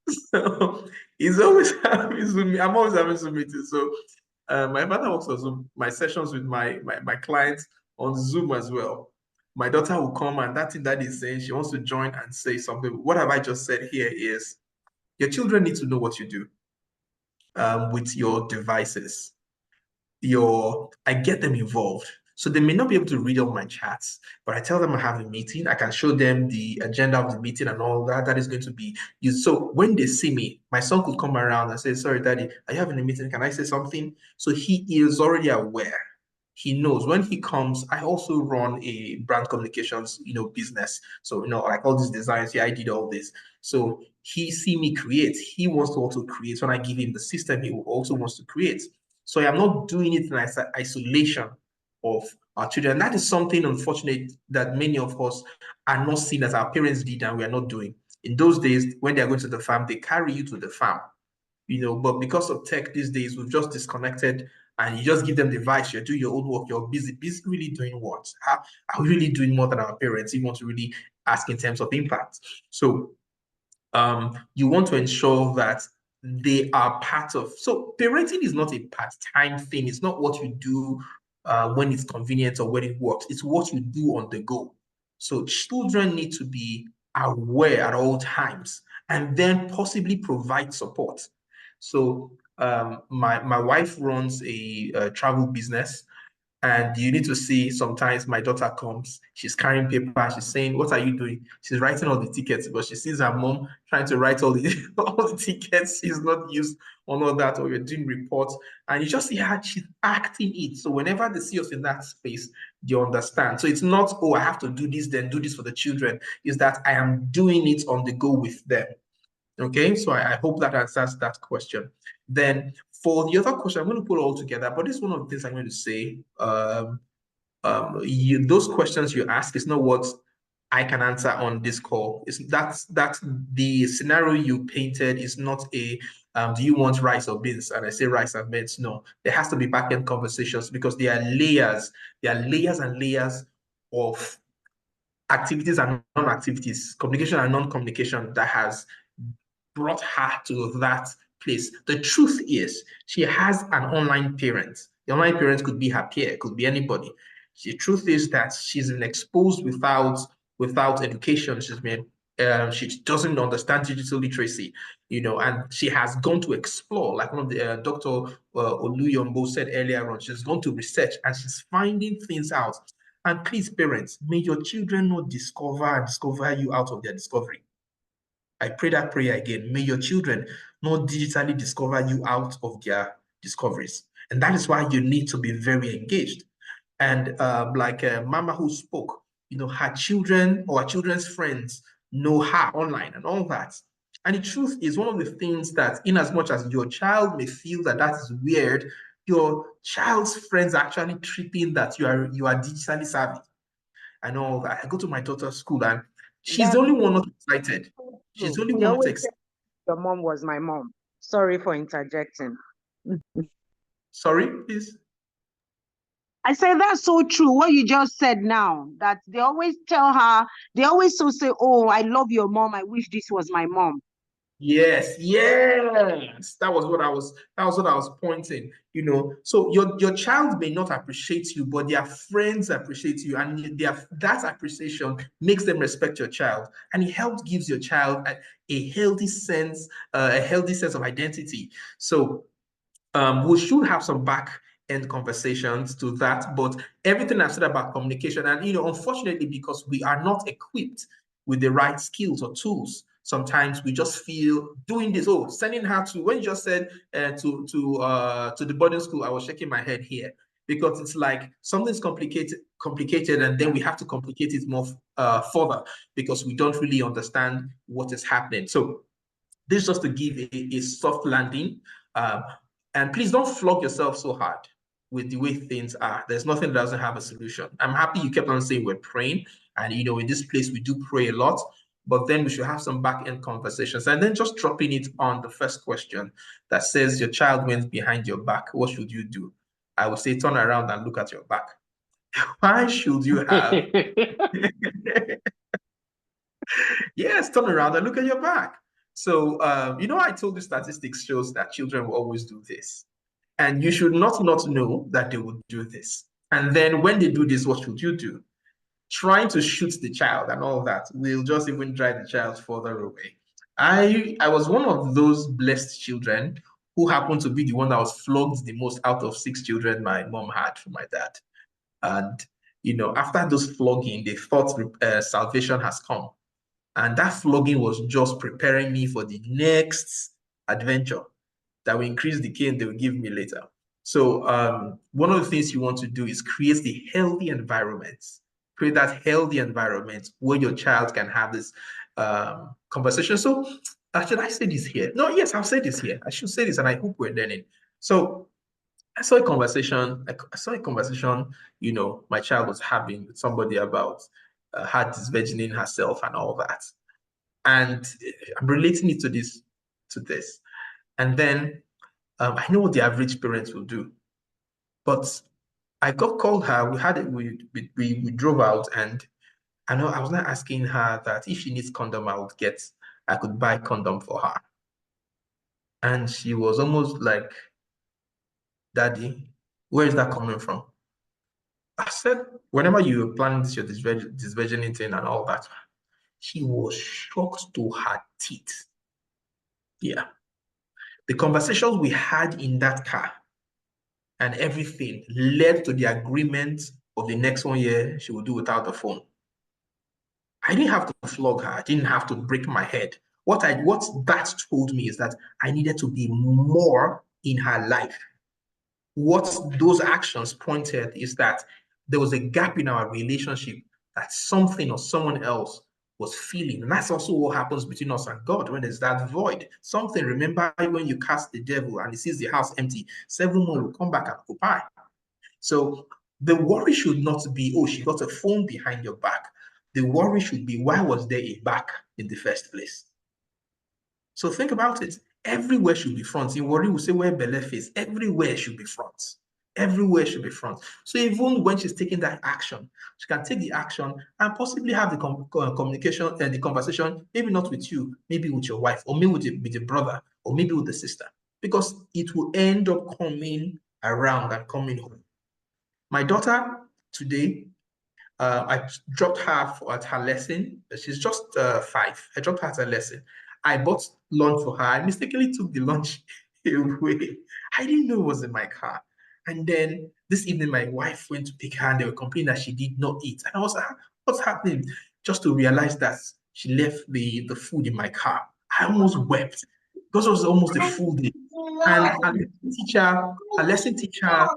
So he's always having Zoom. I'm always having Zoom meetings. So my father works on Zoom. My sessions with my clients on Zoom as well. My daughter will come and that thing that is saying, she wants to join and say something. What have I just said here is your children need to know what you do with your devices. I get them involved. So they may not be able to read all my chats, but I tell them I have a meeting. I can show them the agenda of the meeting and all that. That is going to be used. So when they see me, my son could come around and say, sorry, daddy, are you having a meeting? Can I say something? So he is already aware. He knows when he comes. I also run a brand communications, business. So, like all these designs, yeah, I did all this. So he see me create. He wants to also create. When I give him the system, he also wants to create. So I am not doing it in isolation of our children. That is something unfortunate that many of us are not seeing as our parents did and we are not doing. In those days, when they're going to the farm, they carry you to the farm, but because of tech these days, we've just disconnected and you just give them the device, you're doing your own work, you're busy really doing what? Are we really doing more than our parents? You want to really ask in terms of impact. So you want to ensure that they are part of. So parenting is not a part-time thing. It's not what you do when it's convenient or when it works. It's what you do on the go. So children need to be aware at all times and then possibly provide support. So my wife runs a travel business. And you need to see sometimes my daughter comes, she's carrying paper, she's saying, what are you doing? She's writing all the tickets, but she sees her mom trying to write all the all the tickets she's not used on all that, or you're doing reports, and you just see her, she's acting it. So whenever they see us in that space, they understand. So it's not, oh, I have to do this, then do this for the children. Is that I am doing it on the go with them. Okay, so I hope that answers that question. Then for the other question, I'm going to put it all together, but this is one of the things I'm going to say. Those questions you ask is not what I can answer on this call. That's the scenario you painted is not a do you want rice or beans? And I say rice and beans. No, there has to be back-end conversations because there are layers. There are layers and layers of activities and non-activities, communication and non-communication that has brought her to that place. The truth is, she has an online parent. The online parent could be her peer, could be anybody. The truth is that she's been exposed without education. She doesn't understand digital literacy, and she has gone to explore, like one of the Dr. Oluyombo said earlier on. She's gone to research and she's finding things out. And please, parents, may your children not discover you out of their discovery. I pray that prayer again. May your children not digitally discover you out of their discoveries. And that is why you need to be very engaged. And like Mama who spoke, her children or her children's friends know her online and all that. And the truth is, one of the things that, in as much as your child may feel that is weird, your child's friends are actually tripping that you are digitally savvy and all that. I go to my daughter's school and she's the only one not excited. She's the only one not excited. Your mom was my mom. Sorry for interjecting. Sorry, please. I say that's so true. What you just said now, that they always tell her, they always so say, oh, I love your mom. I wish this was my mom. Yes. That was what I was pointing, So your child may not appreciate you, but their friends appreciate you, and that appreciation makes them respect your child, and it helps gives your child a healthy sense of identity. So we should have some back-end conversations to that, but everything I've said about communication, and unfortunately, because we are not equipped with the right skills or tools, sometimes we just feel doing this. Oh, sending her to, when you just said to the boarding school, I was shaking my head here because it's like something's complicated, and then we have to complicate it more further because we don't really understand what is happening. So this is just to give a soft landing. And please don't flog yourself so hard with the way things are. There's nothing that doesn't have a solution. I'm happy you kept on saying we're praying, and in this place we do pray a lot, but then we should have some back-end conversations. And then just dropping it on the first question that says your child went behind your back, what should you do? I would say turn around and look at your back. Why should you have? Yes, turn around and look at your back. So, I told you statistics shows that children will always do this. And you should not know that they would do this. And then when they do this, what should you do? Trying to shoot the child and all that will just even drive the child further away. I was one of those blessed children who happened to be the one that was flogged the most out of 6 children my mom had for my dad. And, after those flogging, they thought salvation has come. And that flogging was just preparing me for the next adventure that will increase the cane they will give me later. So one of the things you want to do is create the healthy environment. Create that healthy environment where your child can have this conversation. So should I say this here? No, yes, I'll say this here. I should say this, and I hope we're learning. So I saw a conversation, my child was having with somebody about her disvirgining herself and all that. And I'm relating it to this. And then I know what the average parents will do. But I called her, we drove out, and I was not asking her that if she needs condom, I could buy condom for her. And she was almost like, Daddy, where is that coming from? I said, whenever you were planning this, your disvirgining thing and all that, she was shocked to her teeth. Yeah. The conversations we had in that car and everything led to the agreement of the next 1 year she would do without the phone. I didn't have to flog her. I didn't have to break my head. What that told me is that I needed to be more in her life. What those actions pointed is that there was a gap in our relationship that something or someone else was feeling. And that's also what happens between us and God when there's that void. Something, remember when you cast the devil and he sees the house empty, 7 more will come back and occupy. So the worry should not be, oh, she got a phone behind your back. The worry should be, why was there a back in the first place? So think about it. Everywhere should be front. In worry, we say where belly face. Everywhere should be front. Everywhere should be front. So even when she's taking that action, she can take the action and possibly have the communication and the conversation, maybe not with you, maybe with your wife, or maybe with the brother, or maybe with the sister, because it will end up coming around and coming home. My daughter today, I dropped her at her lesson. She's just 5. I dropped her at her lesson. I bought lunch for her. I mistakenly took the lunch away. I didn't know it was in my car. And then this evening, my wife went to pick her and they were complaining that she did not eat. And I was like, what's happening? Just to realize that she left the food in my car. I almost wept because it was almost a full day. And her lesson teacher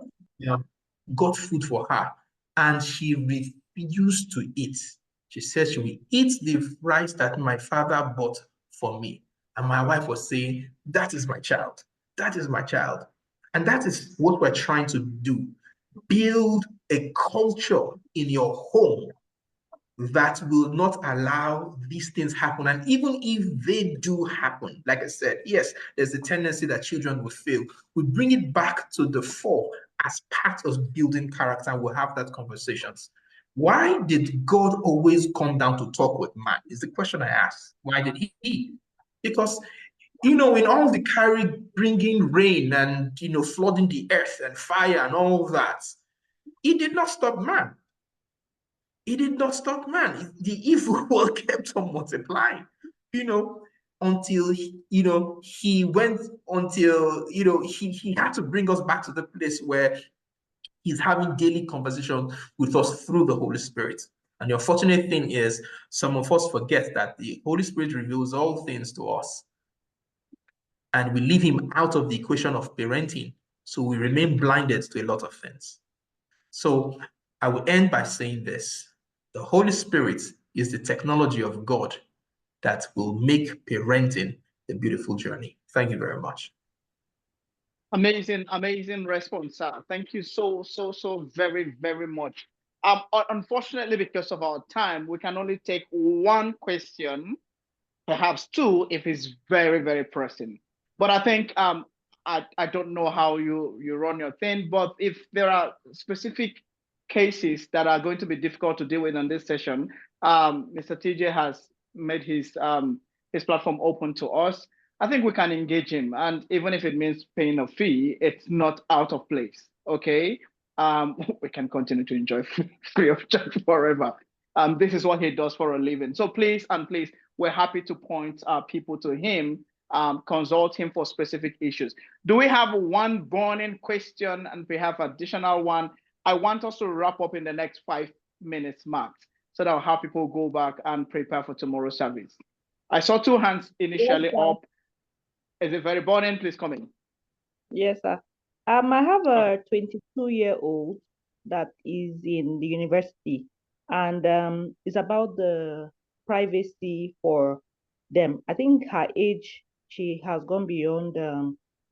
got food for her and she refused to eat. She said she will eat the rice that my father bought for me. And my wife was saying, that is my child. That is my child. And that is what we're trying to do. Build a culture in your home that will not allow these things happen. And even if they do happen, like I said, yes, there's a tendency that children will fail. We bring it back to the fore as part of building character, and we'll have that conversations. Why did God always come down to talk with man? Is the question I ask. Why did he? Because, in all the bringing rain and, flooding the earth and fire and all that, he did not stop man. He did not stop man. The evil world kept on multiplying, until, he went until, he had to bring us back to the place where he's having daily conversation with us through the Holy Spirit. And the unfortunate thing is, some of us forget that the Holy Spirit reveals all things to us. And we leave him out of the equation of parenting. So we remain blinded to a lot of things. So I will end by saying this. The Holy Spirit is the technology of God that will make parenting a beautiful journey. Thank you very much. Amazing, amazing response, sir. Thank you so very, very much. Unfortunately, because of our time, we can only take one question, perhaps two, if it's very, very pressing. But I think I don't know how you run your thing, but if there are specific cases that are going to be difficult to deal with in this session, Mr. TJ has made his platform open to us. I think we can engage him, and even if it means paying a fee, it's not out of place. Okay, we can continue to enjoy free of charge forever. This is what he does for a living. So please and please, we're happy to point people to him, consult him for specific issues. Do we have one burning question, and we have additional one? I want us to wrap up in the next 5 minutes max, so that I'll have people go back and prepare for tomorrow's service. I saw two hands initially up. Is it very burning? Please come in. Yes, sir. I have a 22-year-old that is in the university, and it's about the privacy for them. I think her age, she has gone beyond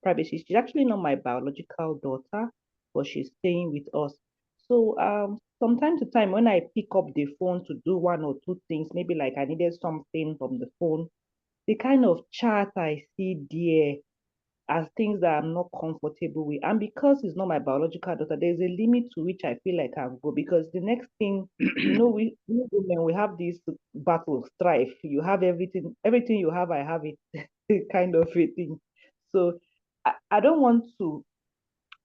privacy. She's actually not my biological daughter, but she's staying with us. So from time to time, when I pick up the phone to do one or two things, maybe like I needed something from the phone, the kind of chat I see there as things that I'm not comfortable with. And because it's not my biological daughter, there's a limit to which I feel like I'll go. Because the next thing, we women, we have this battle, strife. You have everything you have, I have it, kind of a thing. So I don't want to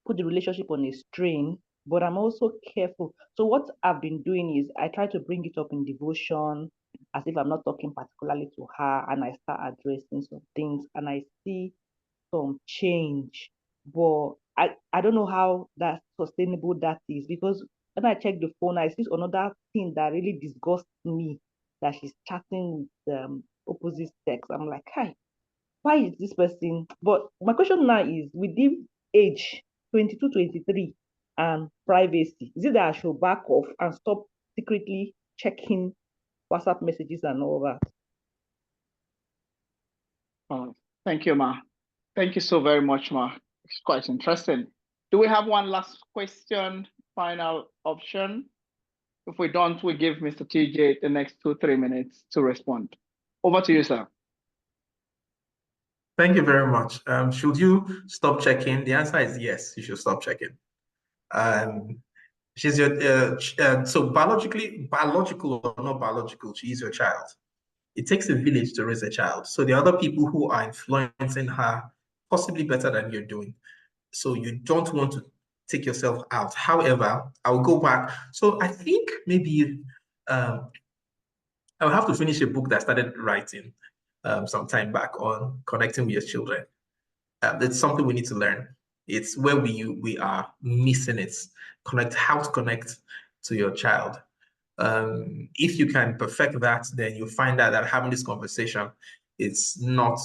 put the relationship on a strain, but I'm also careful. So what I've been doing is I try to bring it up in devotion, as if I'm not talking particularly to her, and I start addressing some things, and I see some change. But I don't know how that sustainable that is, because when I check the phone, I see another thing that really disgusts me, that she's chatting with opposite sex. I'm like, hi, why is this person? But my question now is, with the age 22, 23, and privacy, is it that I should back off and stop secretly checking WhatsApp messages and all that? Oh, thank you, Ma. Thank you so very much, Ma. It's quite interesting. Do we have one last question, final option? If we don't, we give Mr. TJ the next 2-3 minutes to respond. Over to you, sir. Thank you very much. Should you stop checking? The answer is yes, you should stop checking. She's your so biological or not biological, she is your child. It takes a village to raise a child. So there are other people who are influencing her possibly better than you're doing. So you don't want to take yourself out. However, I'll go back. So I think maybe I'll have to finish a book that I started writing some time back on connecting with your children. It's something we need to learn. It's where we are missing it. How to connect to your child. If you can perfect that, then you find out that having this conversation, it's not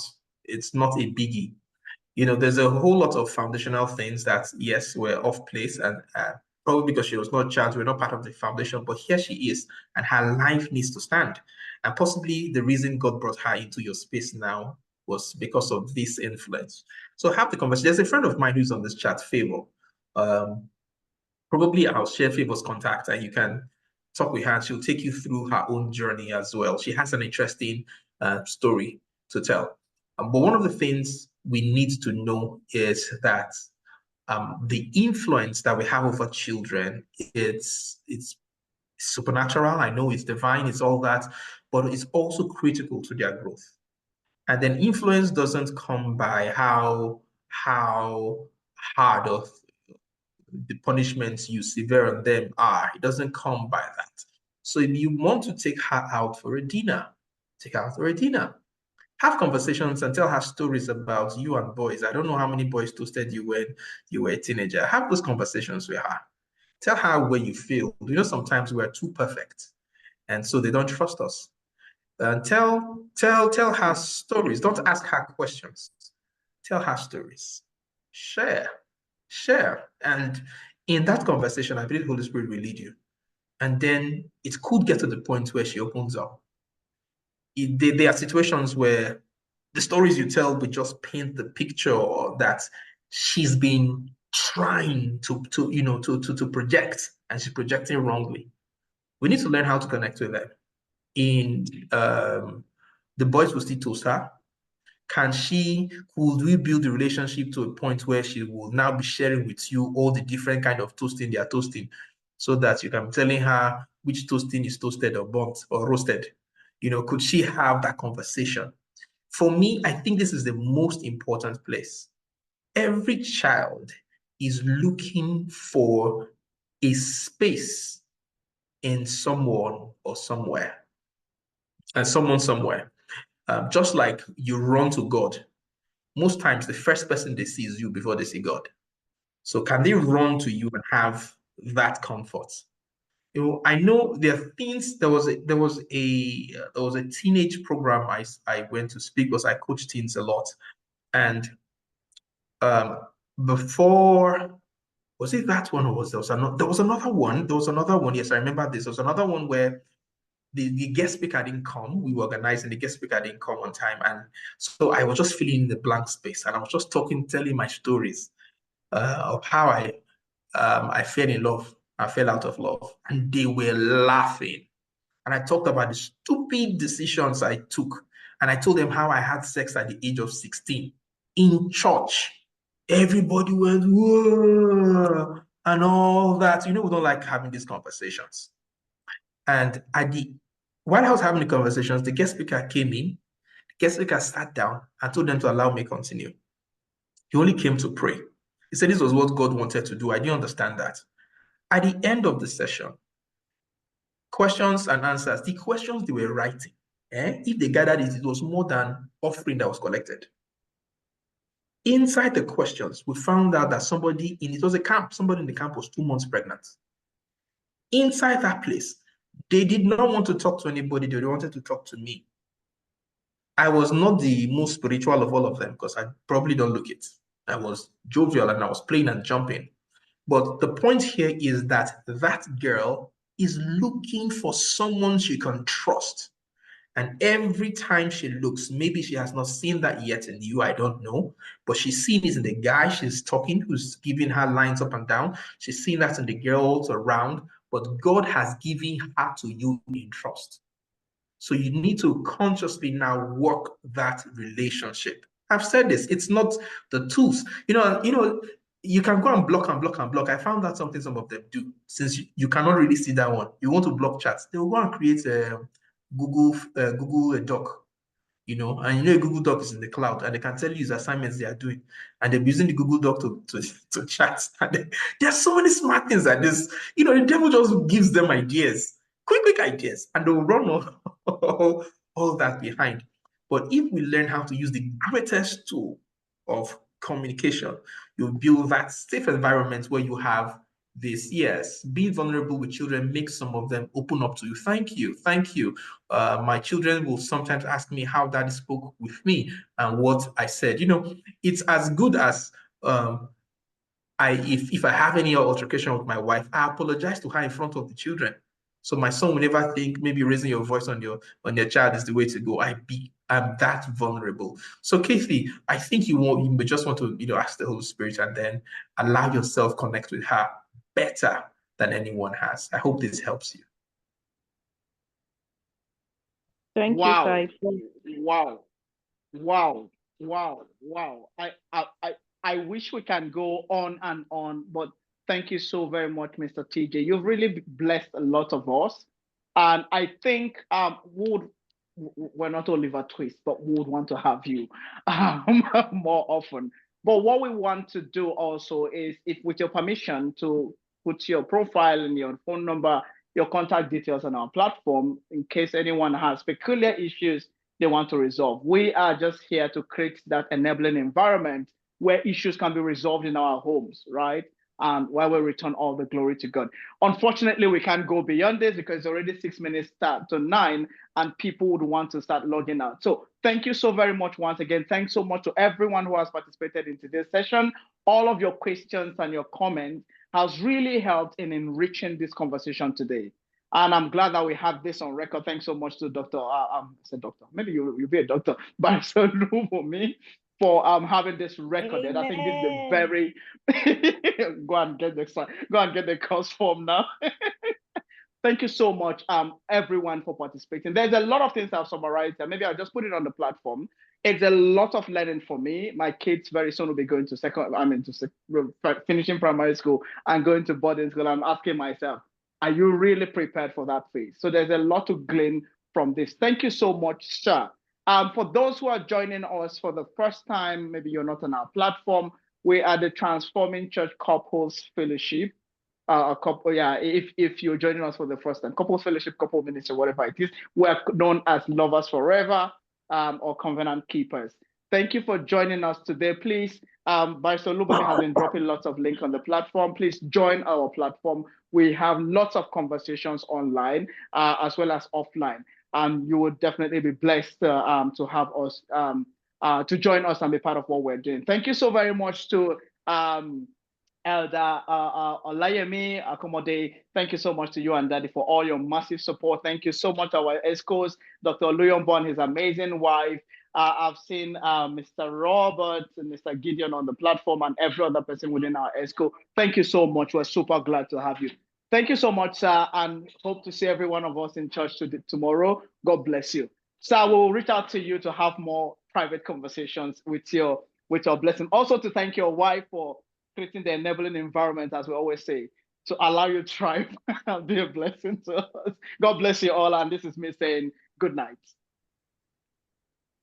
a biggie. There's a whole lot of foundational things that, yes, were off place, and probably because she was not charged, we're not part of the foundation, but here she is, and her life needs to stand. And possibly the reason God brought her into your space now was because of this influence. So have the conversation. There's a friend of mine who's on this chat, Favor. Probably I'll share Favor's contact, and you can talk with her. She'll take you through her own journey as well. She has an interesting story to tell. But one of the things we need to know is that the influence that we have over children, it's supernatural. I know it's divine, it's all that, but it's also critical to their growth. And then influence doesn't come by how hard of the punishments you severe on them are. It doesn't come by that. So if you want to take her out for a dinner, take her out for a dinner. Have conversations and tell her stories about you and boys. I don't know how many boys toasted you when you were a teenager. Have those conversations with her. Tell her where you feel. Sometimes we're too perfect, and so they don't trust us. Tell her stories. Don't ask her questions. Tell her stories. Share. And in that conversation, I believe the Holy Spirit will lead you. And then it could get to the point where she opens up. There are situations where the stories you tell will just paint the picture that she's been trying to project, and she's projecting wrongly. We need to learn how to connect with them. The boys will still toast her. Could we build the relationship to a point where she will now be sharing with you all the different kind of toasting they are toasting, so that you can be telling her which toasting is toasted or burnt or roasted? Could she have that conversation? For me, I think this is the most important place. Every child is looking for a space in someone or somewhere, and someone somewhere. Just like you run to God, most times the first person they see is you before they see God. So can they run to you and have that comfort? I know there are things. There was a teenage program I went to speak, because I coach teens a lot, and before, was it that one, or there was another one? There was another one. Yes, I remember this. There was another one where the guest speaker didn't come. We were organizing, the guest speaker didn't come on time. And so I was just filling in the blank space, and I was just telling my stories of how I fell in love. I fell out of love, and they were laughing. And I talked about the stupid decisions I took. And I told them how I had sex at the age of 16 in church. Everybody went, whoa, and all that. We don't like having these conversations. And while I was having the conversations, the guest speaker came in. The guest speaker sat down and told them to allow me continue. He only came to pray. He said this was what God wanted to do. I didn't understand that. At the end of the session, questions and answers, the questions they were writing, if they gathered it was more than offering that was collected. Inside the questions, we found out that it was a camp, somebody in the camp was 2 months pregnant. Inside that place, they did not want to talk to anybody. They wanted to talk to me. I was not the most spiritual of all of them, because I probably don't look it. I was jovial and I was playing and jumping. But the point here is that girl is looking for someone she can trust. And every time she looks, maybe she has not seen that yet in you, I don't know, but she's seen it in the guy she's talking, who's giving her lines up and down. She's seen that in the girls around, but God has given her to you in trust. So you need to consciously now work that relationship. I've said this, it's not the tools. You can go and block and block and block. I found out something some of them do. Since you cannot really see that one, you want to block chats, they will go and create a Google Doc, and a Google Doc is in the cloud, and they can tell you the assignments they are doing, and they're using the Google Doc to chat. And there are so many smart things that this, the devil just gives them ideas, quick ideas, and they'll run all that behind. But if we learn how to use the greatest tool of communication, you build that safe environment where you have this. Yes, being vulnerable with children makes some of them open up to you. Thank you. My children will sometimes ask me how daddy spoke with me and what I said. It's as good as if I have any altercation with my wife, I apologize to her in front of the children. So my son will never think maybe raising your voice on your child is the way to go. I'm that vulnerable. So Kathy, I think you just want to ask the Holy Spirit and then allow yourself connect with her better than anyone has. I hope this helps you. Thank Wow. you, Sai. Wow. I wish we can go on and on, but thank you so very much, Mr. TJ. You've really blessed a lot of us. And I think we're not Oliver Twist, but we would want to have you more often. But what we want to do also is, if with your permission, to put your profile and your phone number, your contact details on our platform in case anyone has peculiar issues they want to resolve. We are just here to create that enabling environment where issues can be resolved in our homes, right? And while we return all the glory to God. Unfortunately, we can't go beyond this because it's already 6 minutes to 9 and people would want to start logging out. So thank you so very much once again. Thanks so much to everyone who has participated in today's session. All of your questions and your comments has really helped in enriching this conversation today. And I'm glad that we have this on record. Thanks so much to Dr. I said doctor. Maybe you'll be a doctor, Barrister Lubumi, for having this recorded. I think this is a very go and get the course form now. Thank you so much, everyone, for participating. There's a lot of things I've summarized, and maybe I'll just put it on the platform. It's a lot of learning for me. My kids very soon will be going to finishing primary school and going to boarding school. I'm asking myself, are you really prepared for that phase? So there's a lot to glean from this. Thank you so much, sir. For those who are joining us for the first time, maybe you're not on our platform, we are the Transforming Church Couples Fellowship. A couple, yeah, if you're joining us for the first time, Couples Fellowship, Couple Ministry, whatever it is, we're known as Lovers Forever, or Covenant Keepers. Thank you for joining us today. Please, Barrister Lubami has been dropping lots of links on the platform. Please join our platform. We have lots of conversations online, as well as offline. You would definitely be blessed to have us, to join us and be part of what we're doing. Thank you so very much to Elder Olayemi Akomode. Thank you so much to you and Daddy for all your massive support. Thank you so much to our ESCOs, Dr. Luyonbon, his amazing wife. I've seen Mr. Robert and Mr. Gideon on the platform and every other person within our ESCO. Thank you so much. We're super glad to have you. Thank you so much, sir, and hope to see every one of us in church tomorrow. God bless you. Sir, we'll reach out to you to have more private conversations with your blessing. Also to thank your wife for creating the enabling environment, as we always say, to allow you to thrive and be a blessing to us. God bless you all, and this is me saying good night.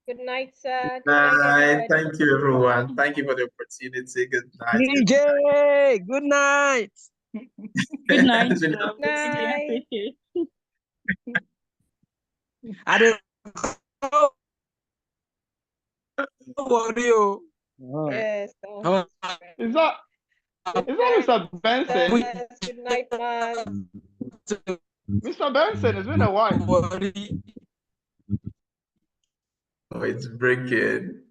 Good night, sir. Good night. Thank you, everyone. Thank you for the opportunity. Good night. DJ, good night. Good night. Good night. I don't worry. Yes. Is that Mr. Benson? Yes. Good night, man. Mr. Benson, it's been a while. Oh, it's breaking.